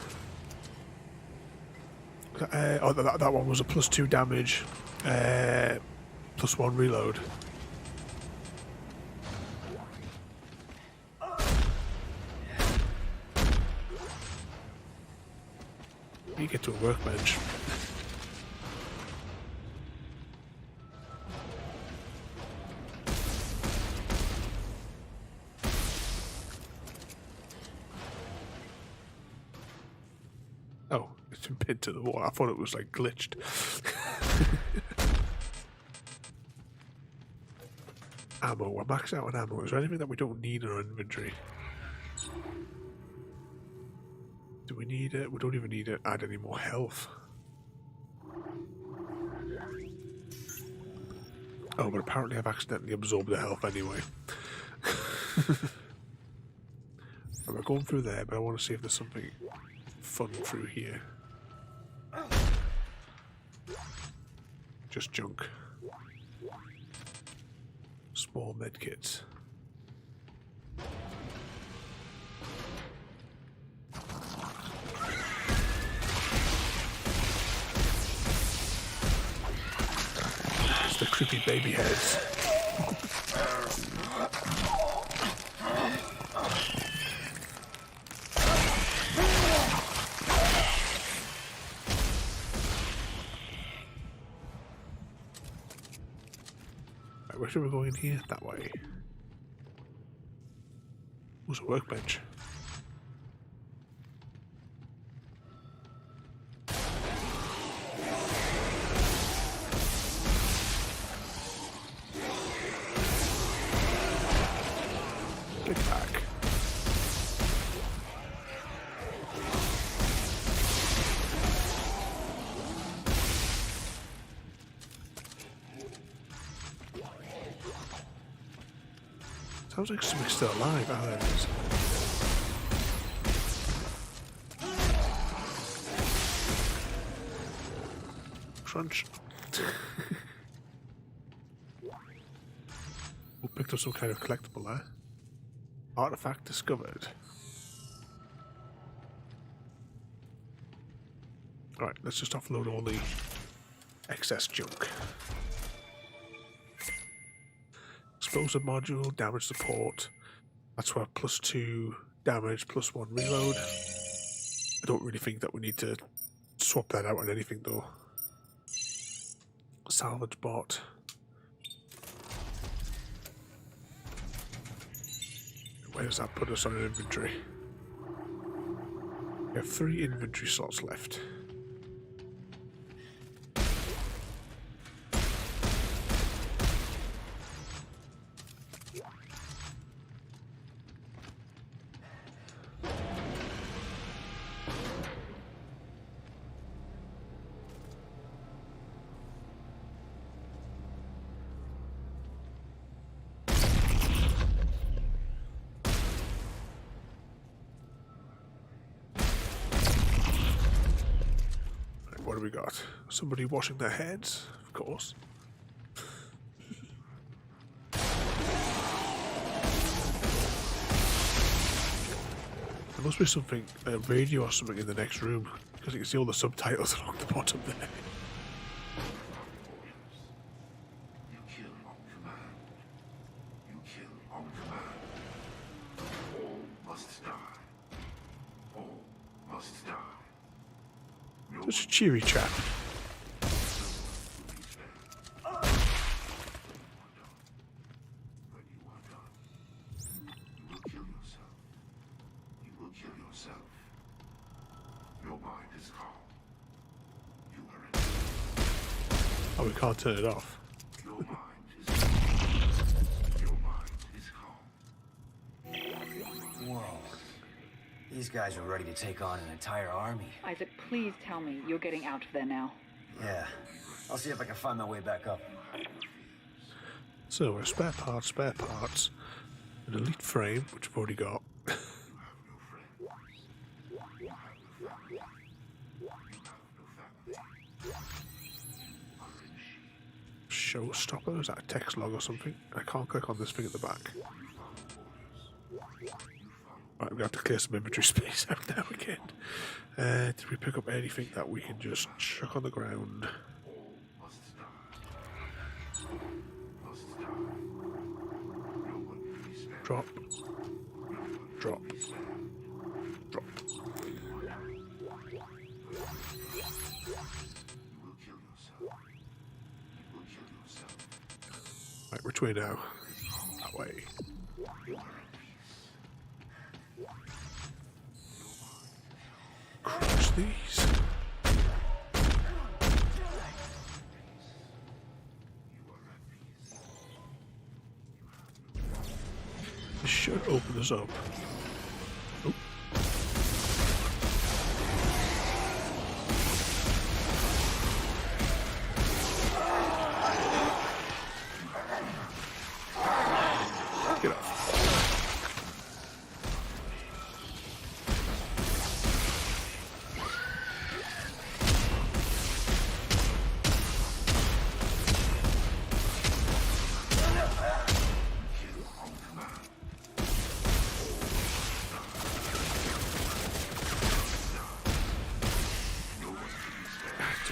Oh, that one was a +2 damage, +1 reload. You get to a workbench. Oh, it's been pinned to the wall. I thought it was like glitched. Ammo. We're maxed out on ammo. Is there anything that we don't need in our inventory? Do we need it? We don't even need to add any more health. Oh, but apparently I've accidentally absorbed the health anyway. We're going through there, but I want to see if there's something fun through here. Just junk. Small medkits. the creepy baby heads. Right, where should we go in here? That way. Who's a workbench? Big pack. Sounds like something's still alive. Oh, there it is. Crunch. We picked up some kind of collectible there. Artifact discovered. Alright, let's just offload all the excess junk. Explosive module, damage support. That's where +2 damage, +1 reload. I don't really think that we need to swap that out on anything though. Salvage bot. Where does that put us on an inventory? We have 3 inventory slots left. What do we got? Somebody washing their heads, of course. There must be something, a radio or something in the next room, because you can see all the subtitles along the bottom there. You kill on command. You kill on command. All must die. All must die. Such a cheery chap. When you are done, you will kill yourself. You will kill yourself. Your mind is calm. You are in. Oh, we can't turn it off. Your mind is calm. Your mind is calm. Whoa. These guys are ready to take on an entire army. Isaac, please tell me you're getting out of there now. Yeah. I'll see if I can find my way back up. So, spare parts, an elite frame, which we've already got. Showstopper, is that a text log or something? I can't click on this thing at the back. Right, we're going to have to clear some inventory space out now again. Did we pick up anything that we can just chuck on the ground? Drop. Drop. Drop. Right, which way now? That way. Crush these. This should open us up. Oh. Get off.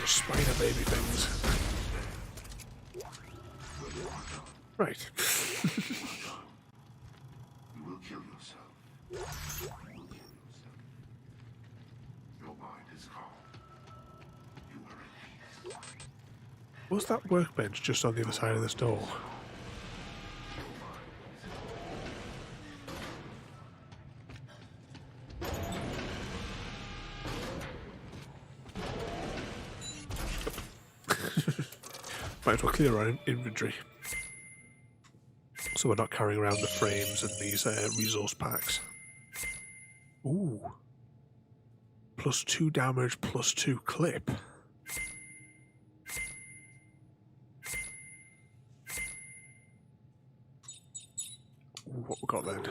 Spider baby things. Right. You will kill yourself. You will kill yourself. Your mind is calm. You are at peace. Was that workbench just on the other side of this door? Might as well clear our inventory, so we're not carrying around the frames and these resource packs. Ooh. +2 damage, +2 clip. Ooh, what we got then?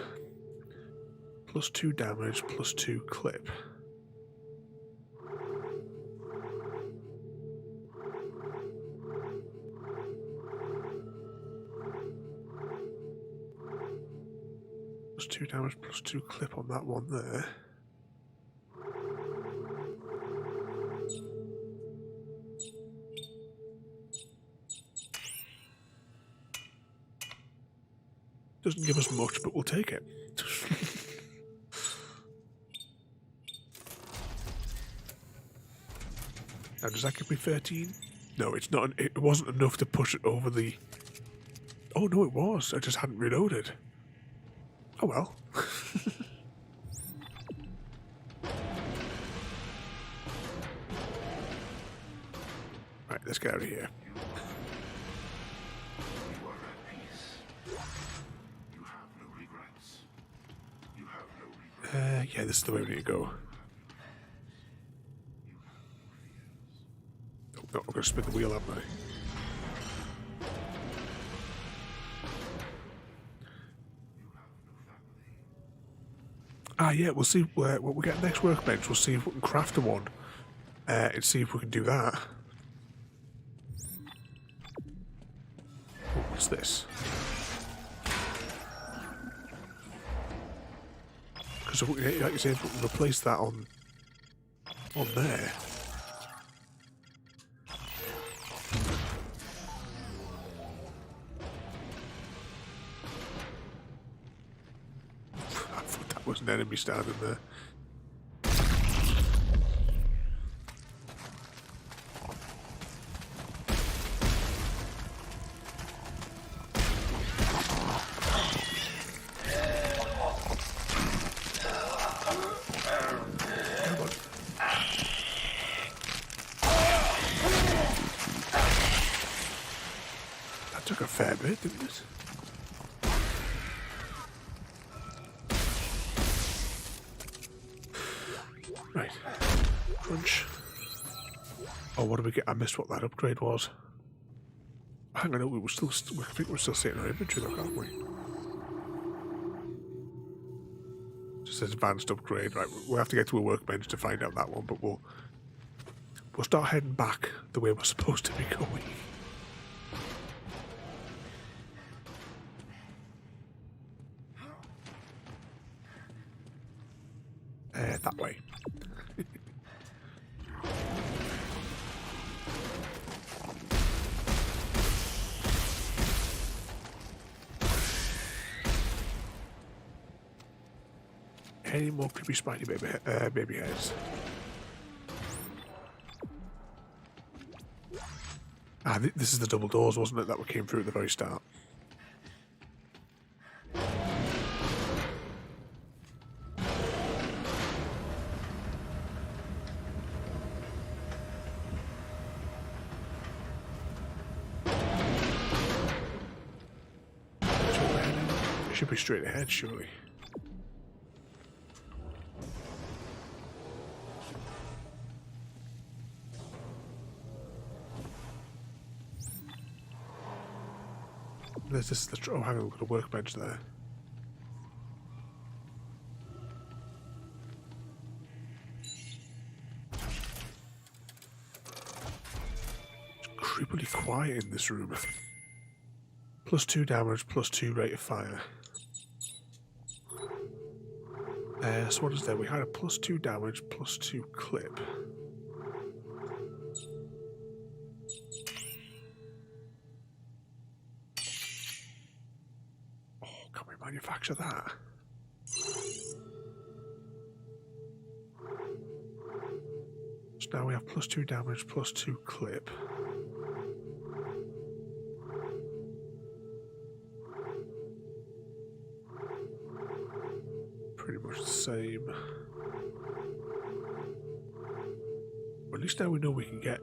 +2 damage, +2 clip. +2 damage, +2 clip on that one there. Doesn't give us much, but we'll take it. Now, does that give me 13? No, it's not. It wasn't enough to push it over the... Oh, no, it was. I just hadn't reloaded. Oh, well. Right, let's get out of here. You are at peace. You have no regrets. You have no regrets. Yeah, this is the way we need to go. Oh, no, I'm going to spin the wheel, haven't I? Ah, yeah, we'll see what we get next workbench. We'll see if we can craft a one and see if we can do that. Oh, what's this? Because like you said, if we can replace that on there. Was an enemy standing there. That took a fair bit, didn't it? Right. Crunch. Oh, what did we get? I missed what that upgrade was. Hang on, we were still. I think we're still sitting our inventory, though, aren't we? Just says advanced upgrade. Right, we'll have to get to a workbench to find out that one, but we'll start heading back the way we're supposed to be going. That way. Any more creepy spiny baby heads? Ah, this is the double doors, wasn't it, that we came through at the very start? Should be straight ahead, surely. There's this. Oh, hang on, we've got a workbench there. It's creepily quiet in this room. +2 damage, +2 rate of fire. So what is there? We had a +2 damage, +2 clip. manufacture that. So now we have +2 damage, +2 clip. Pretty much the same. Well, at least now we know we can get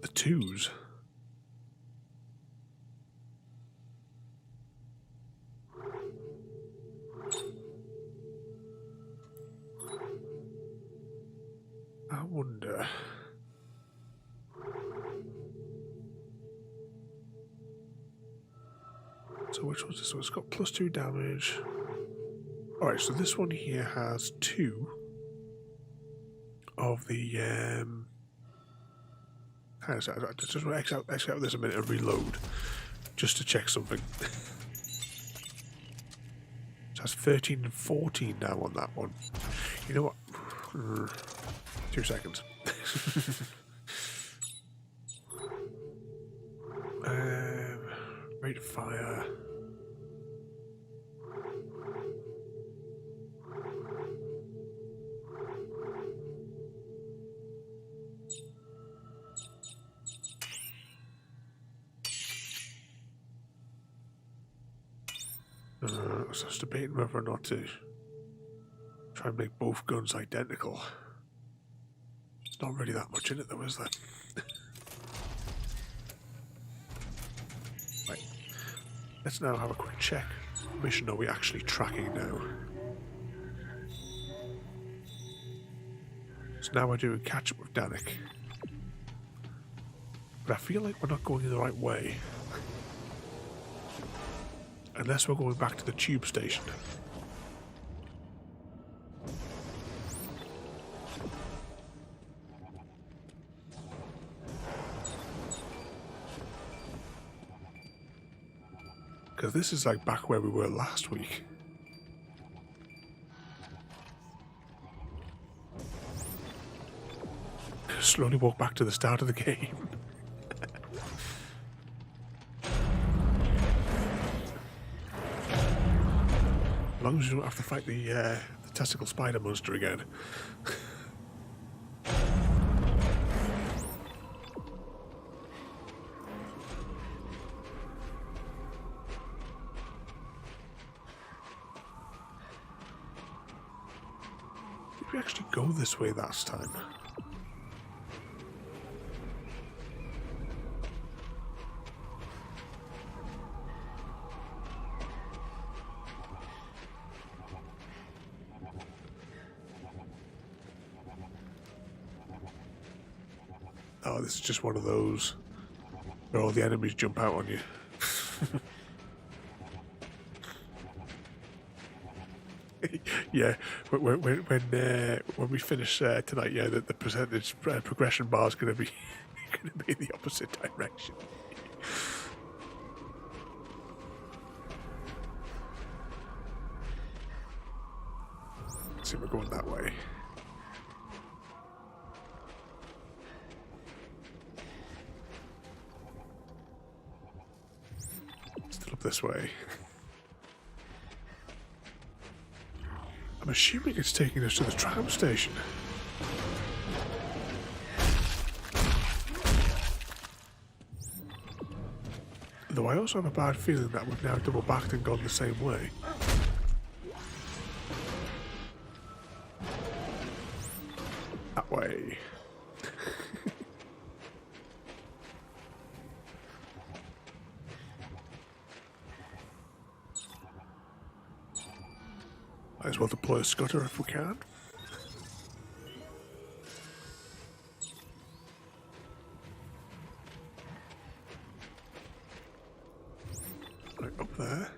the 2s. I wonder. So which one's this one? It's got +2 damage. Alright, so this one here has 2 of the I just want to exit out this a minute and reload just to check something. So that's 13 and 14 now on that one. You know what? 2 seconds. Rate of fire. So I was debating whether or not to try and make both guns identical. There's not really that much in it though, is there? Right. Let's now have a quick check. What mission are we actually tracking now? So now we're doing catch up with Danik. But I feel like we're not going in the right way. Unless we're going back to the tube station. Because this is like back where we were last week. Slowly walk back to the start of the game. As long as you don't have to fight the testicle spider monster again. Did we actually go this way last time? Oh, this is just one of those where all the enemies jump out on you. Yeah, when we finish tonight, yeah, the percentage progression bar is going to be in the opposite direction. Let's see, we're going that way. Still up this way. I'm assuming it's taking us to the tram station. Though I also have a bad feeling that we've now double backed and gone the same way. That way. Might as well deploy a scutter if we can. Right up there.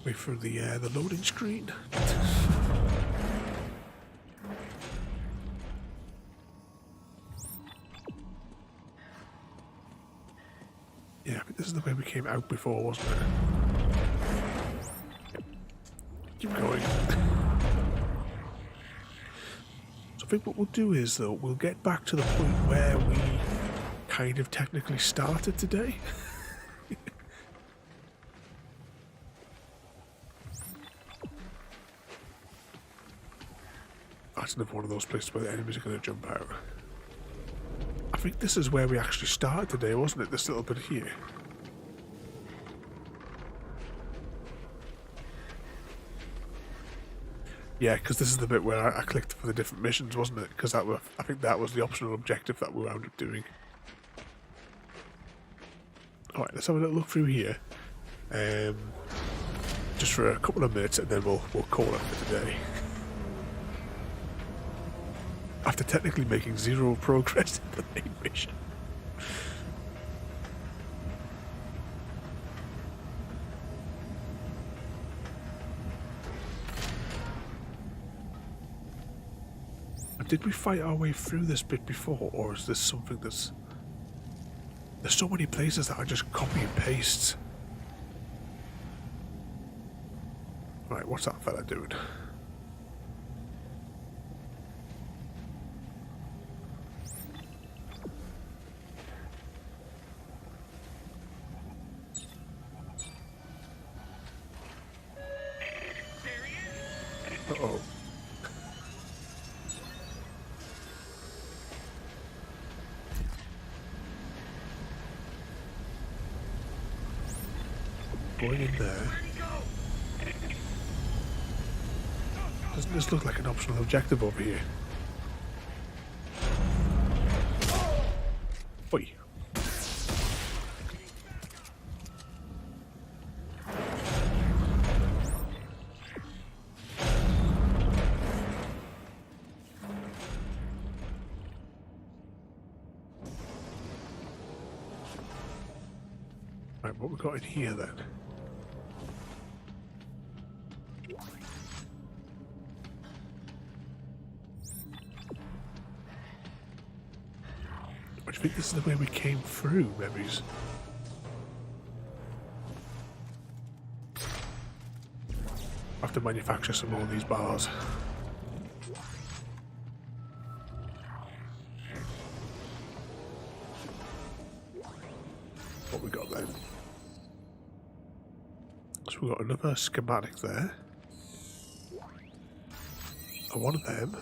Wait for the loading screen. Yeah, but this is the way we came out before, wasn't it? Yep. Keep going. So I think what we'll do is, though, we'll get back to the point where we kind of technically started today. That's another one of those places where the enemies are going to jump out. I think this is where we actually started today, wasn't it? This little bit here. Yeah, because this is the bit where I clicked for the different missions, wasn't it? Because I think that was the optional objective that we wound up doing. Alright, let's have a little look through here. Just for a couple of minutes and then we'll call it for today. After technically making zero progress in the main mission. Did we fight our way through this bit before, or is this something that's... There's so many places that I just copy and paste. Right, what's that fella doing? Uh-oh. Going in there. Doesn't this look like an optional objective over here? Oi. Right, what we got in here then? I think this is the way we came through, memories. I have to manufacture some more of these bars. What we got then? So we got another schematic there. And one of them.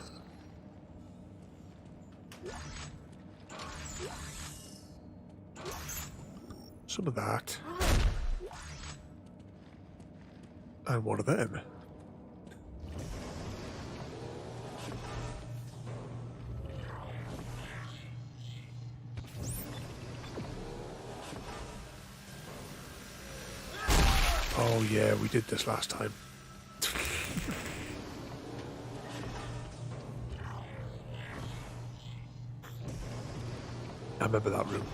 Some of that. And one of them. Oh yeah, we did this last time. I remember that room.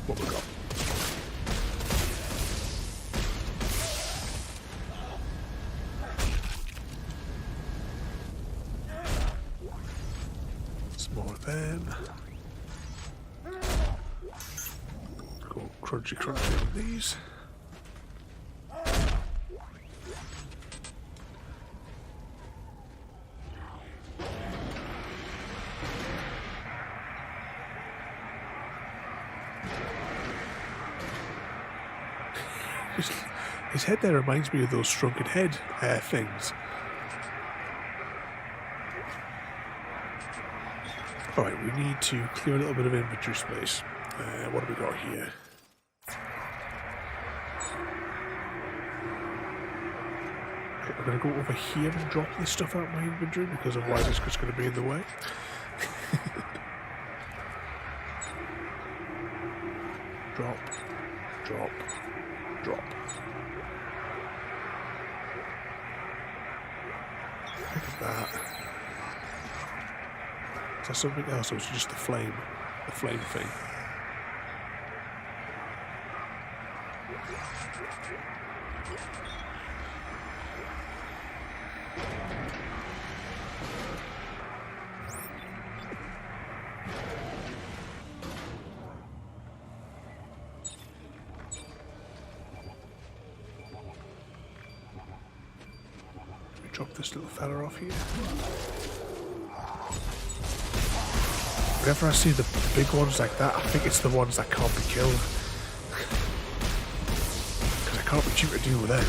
What we got? Some more of them. Go crunchy crunchy on these. His head there reminds me of those shrunken head things. Alright, we need to clear a little bit of inventory space. What have we got here? Okay, I'm going to go over here and drop this stuff out of my inventory because otherwise it's just going to be in the way. Drop, drop, drop. Look at that. Is that something else, or was it just the flame thing? Drop this little fella off here. Whenever I see the big ones like that, I think it's the ones that can't be killed. Because I can't be cheap to deal without.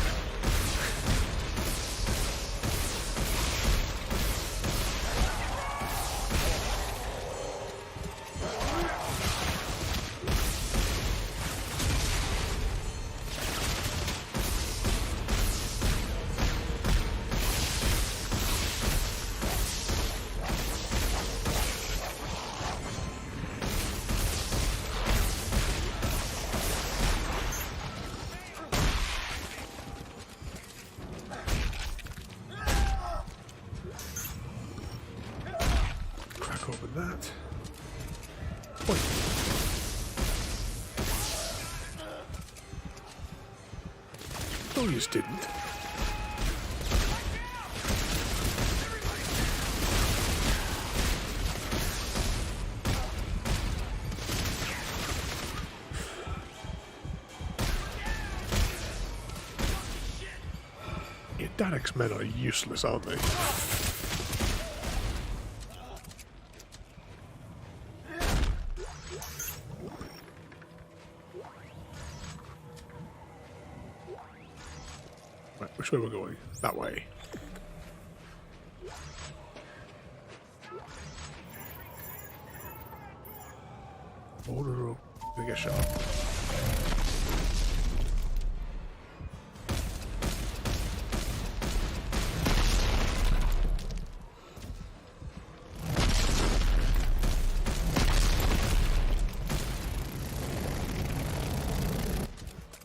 Open that. Oi. No, you didn't. Your Daleks men are useless, aren't they? Which way we're going? That way. Oh no, they get shot.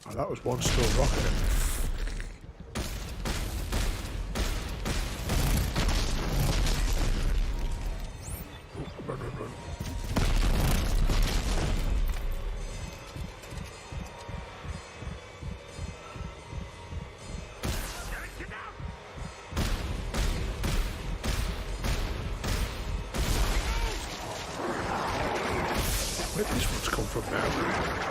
Oh, that was one still rocketing. Where did these ones come from now?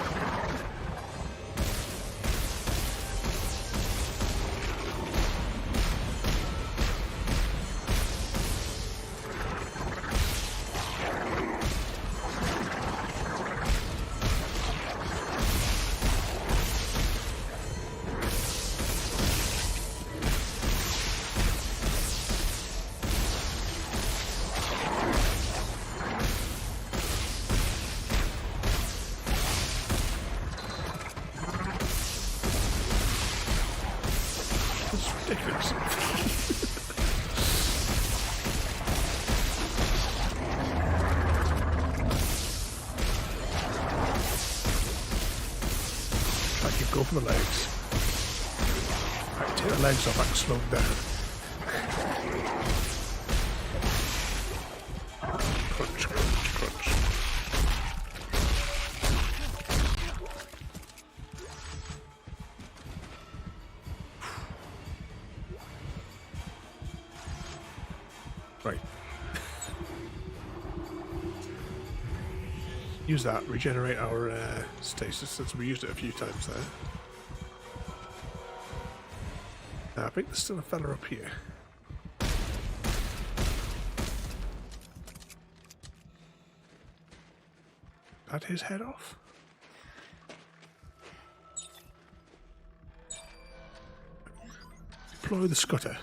Ridiculous. I keep going for the legs. I can take the legs off, I can slow them down. Crunch, crunch, crunch. Right. Use that, regenerate our stasis, since we used it a few times there. Now, I think there's still a fella up here. Had his head off? Deploy the scutter.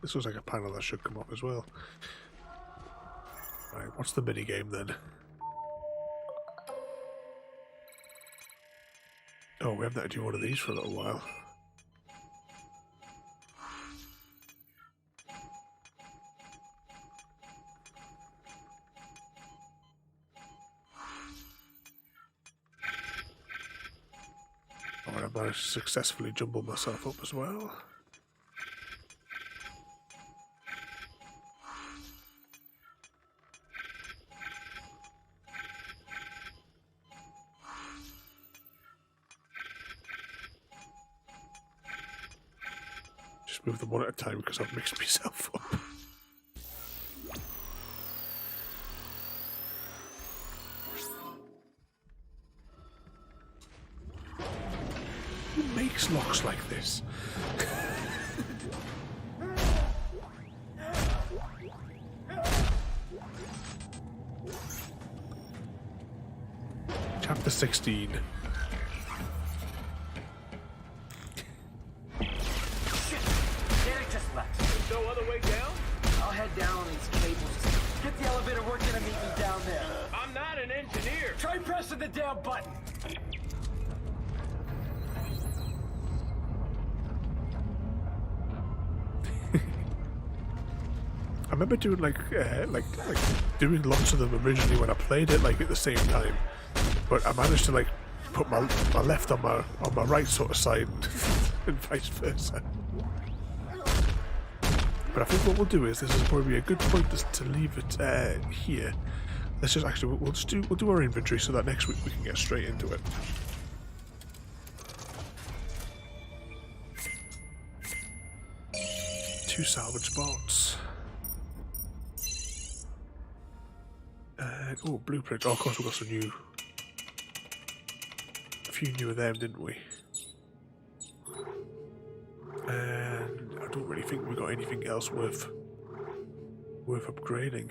This looks like a panel that should come up as well. Right, what's the mini game then? Oh, we haven't had to do one of these for a little while. Alright, I managed to successfully jumble myself up as well. move them one at a time because I've mixed myself up. Who makes locks like this? Chapter 16. No other way down? I'll head down on these cables. Get the elevator working and meet me down there. I'm not an engineer. Try pressing the damn button. I remember doing like doing lots of them originally when I played it like at the same time, but I managed to like put my left on my right sort of side and vice versa. But I think what we'll do is this is probably a good point to leave it here. Let's just actually we'll do our inventory so that next week we can get straight into it. Two salvage bots. And oh, blueprint. Oh, of course we got a few new of them, didn't we? And I don't really think we got anything else worth upgrading.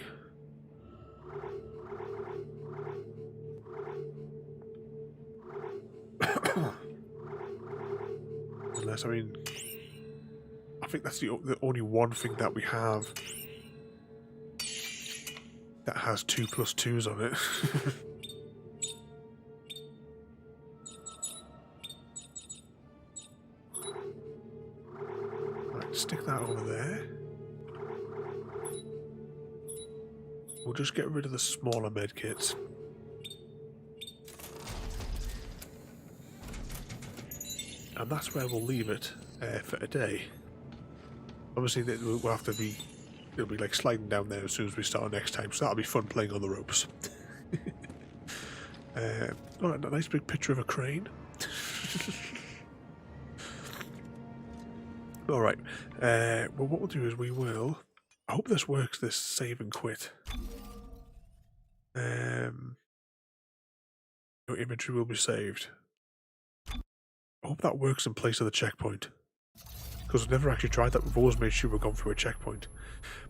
Unless, I mean, I think that's the only one thing that we have that has 2+2s on it. Right, stick that over there. We'll just get rid of the smaller medkits. And that's where we'll leave it for today. Obviously, we'll have to be. It'll be like sliding down there as soon as we start next time, so that'll be fun playing on the ropes. Oh, a nice big picture of a crane. Alright, well what we'll do is we will... I hope this works, this save and quit. Your inventory will be saved. I hope that works in place of the checkpoint. Because we've never actually tried that, we've always made sure we've gone through a checkpoint.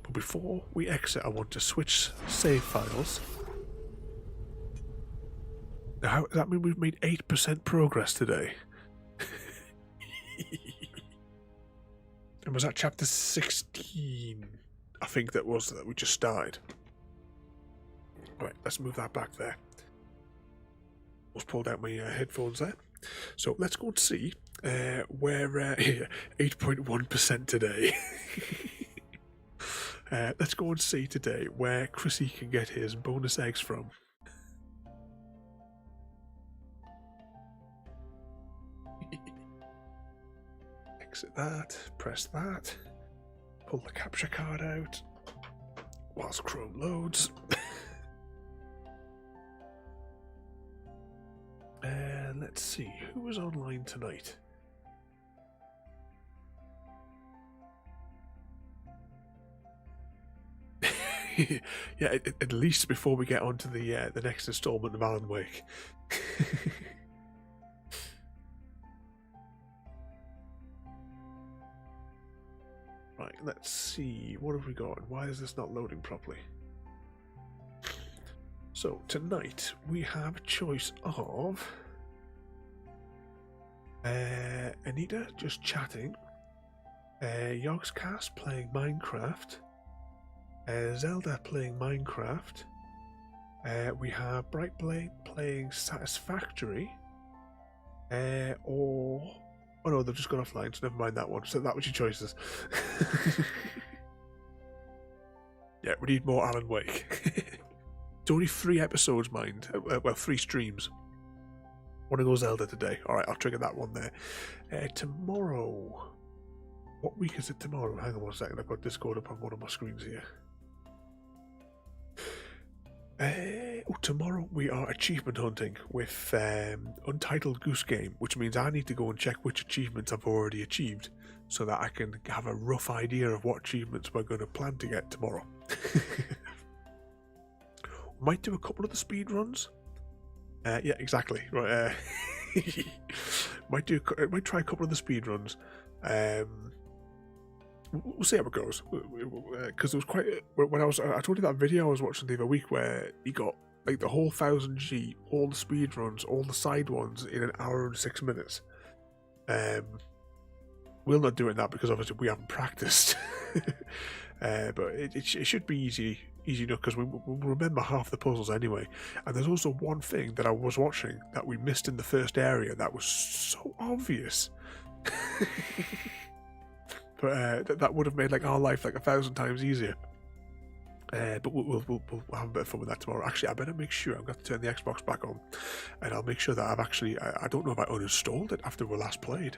But before we exit, I want to switch save files. Now, how, does that mean we've made 8% progress today? And was that chapter 16? I think that was that we just started. Right, let's move that back there. Just pulled out my headphones there. So let's go and see where 8.1% today. Let's go and see today where Chrissy can get his bonus eggs from. Exit that, press that, pull the capture card out whilst Chrome loads. And let's see, who was online tonight? Yeah, at least before we get on to the next installment of Alan Wake. Right, let's see, what have we got? Why is this not loading properly? So, tonight we have a choice of Anita just chatting, Yogscast playing Minecraft, Zelda playing Minecraft, we have Brightblade playing Satisfactory, or... Oh no, they've just gone offline, so never mind that one. So that was your choices. Yeah, we need more Alan Wake. It's only 3 episodes, mind. Well, 3 streams. Want to go Zelda today? Alright, I'll trigger that one there. Tomorrow... What week is it tomorrow? Hang on one second, I've got Discord up on one of my screens here. Tomorrow we are achievement hunting with Untitled Goose Game, which means I need to go and check which achievements I've already achieved so that I can have a rough idea of what achievements we're going to plan to get tomorrow. Might do a couple of the speed runs. Yeah, exactly. Right. Might try a couple of the speed runs. We'll see how it goes. Because it was quite when I told you that video I was watching the other week where he got like the whole 1000G, all the speed runs, all the side ones in 1 hour and 6 minutes. We'll not do it now because obviously we haven't practiced. But it should be easy enough because we'll remember half the puzzles anyway. And there's also one thing that I was watching that we missed in the first area that was so obvious. But that would have made like our life like 1,000 times easier. But we'll have a bit of fun with that tomorrow. Actually, I better make sure I'm going to turn the Xbox back on, and I'll make sure that I've actually I don't know if I uninstalled it after we last played.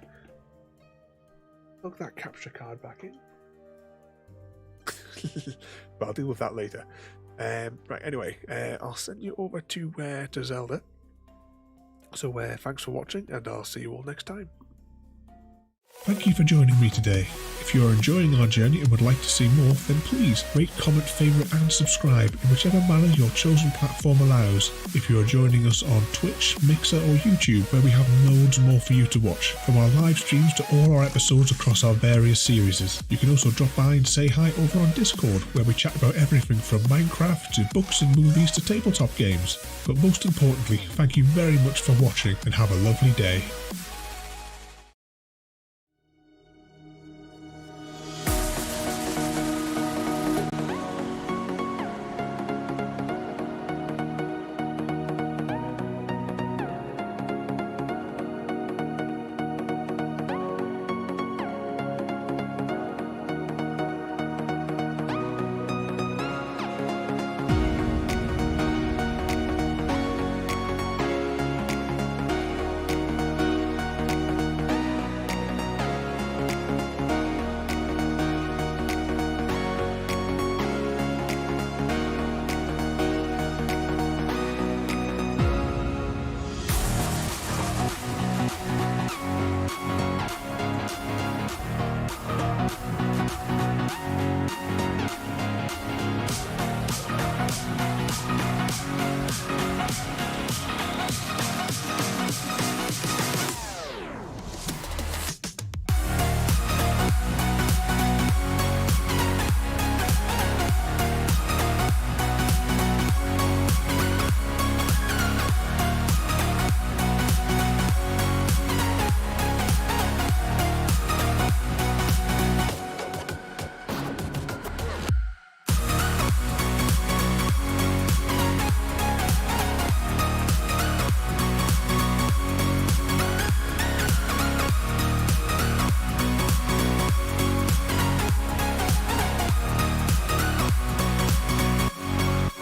Plug that capture card back in. But I'll deal with that later. Right. Anyway, I'll send you over to Zelda. So thanks for watching, and I'll see you all next time. Thank you for joining me today. If you are enjoying our journey and would like to see more, then please rate, comment, favourite and subscribe in whichever manner your chosen platform allows. If you are joining us on Twitch, Mixer or YouTube, where we have loads more for you to watch, from our live streams to all our episodes across our various series. You can also drop by and say hi over on Discord, where we chat about everything from Minecraft to books and movies to tabletop games. But most importantly, thank you very much for watching and have a lovely day.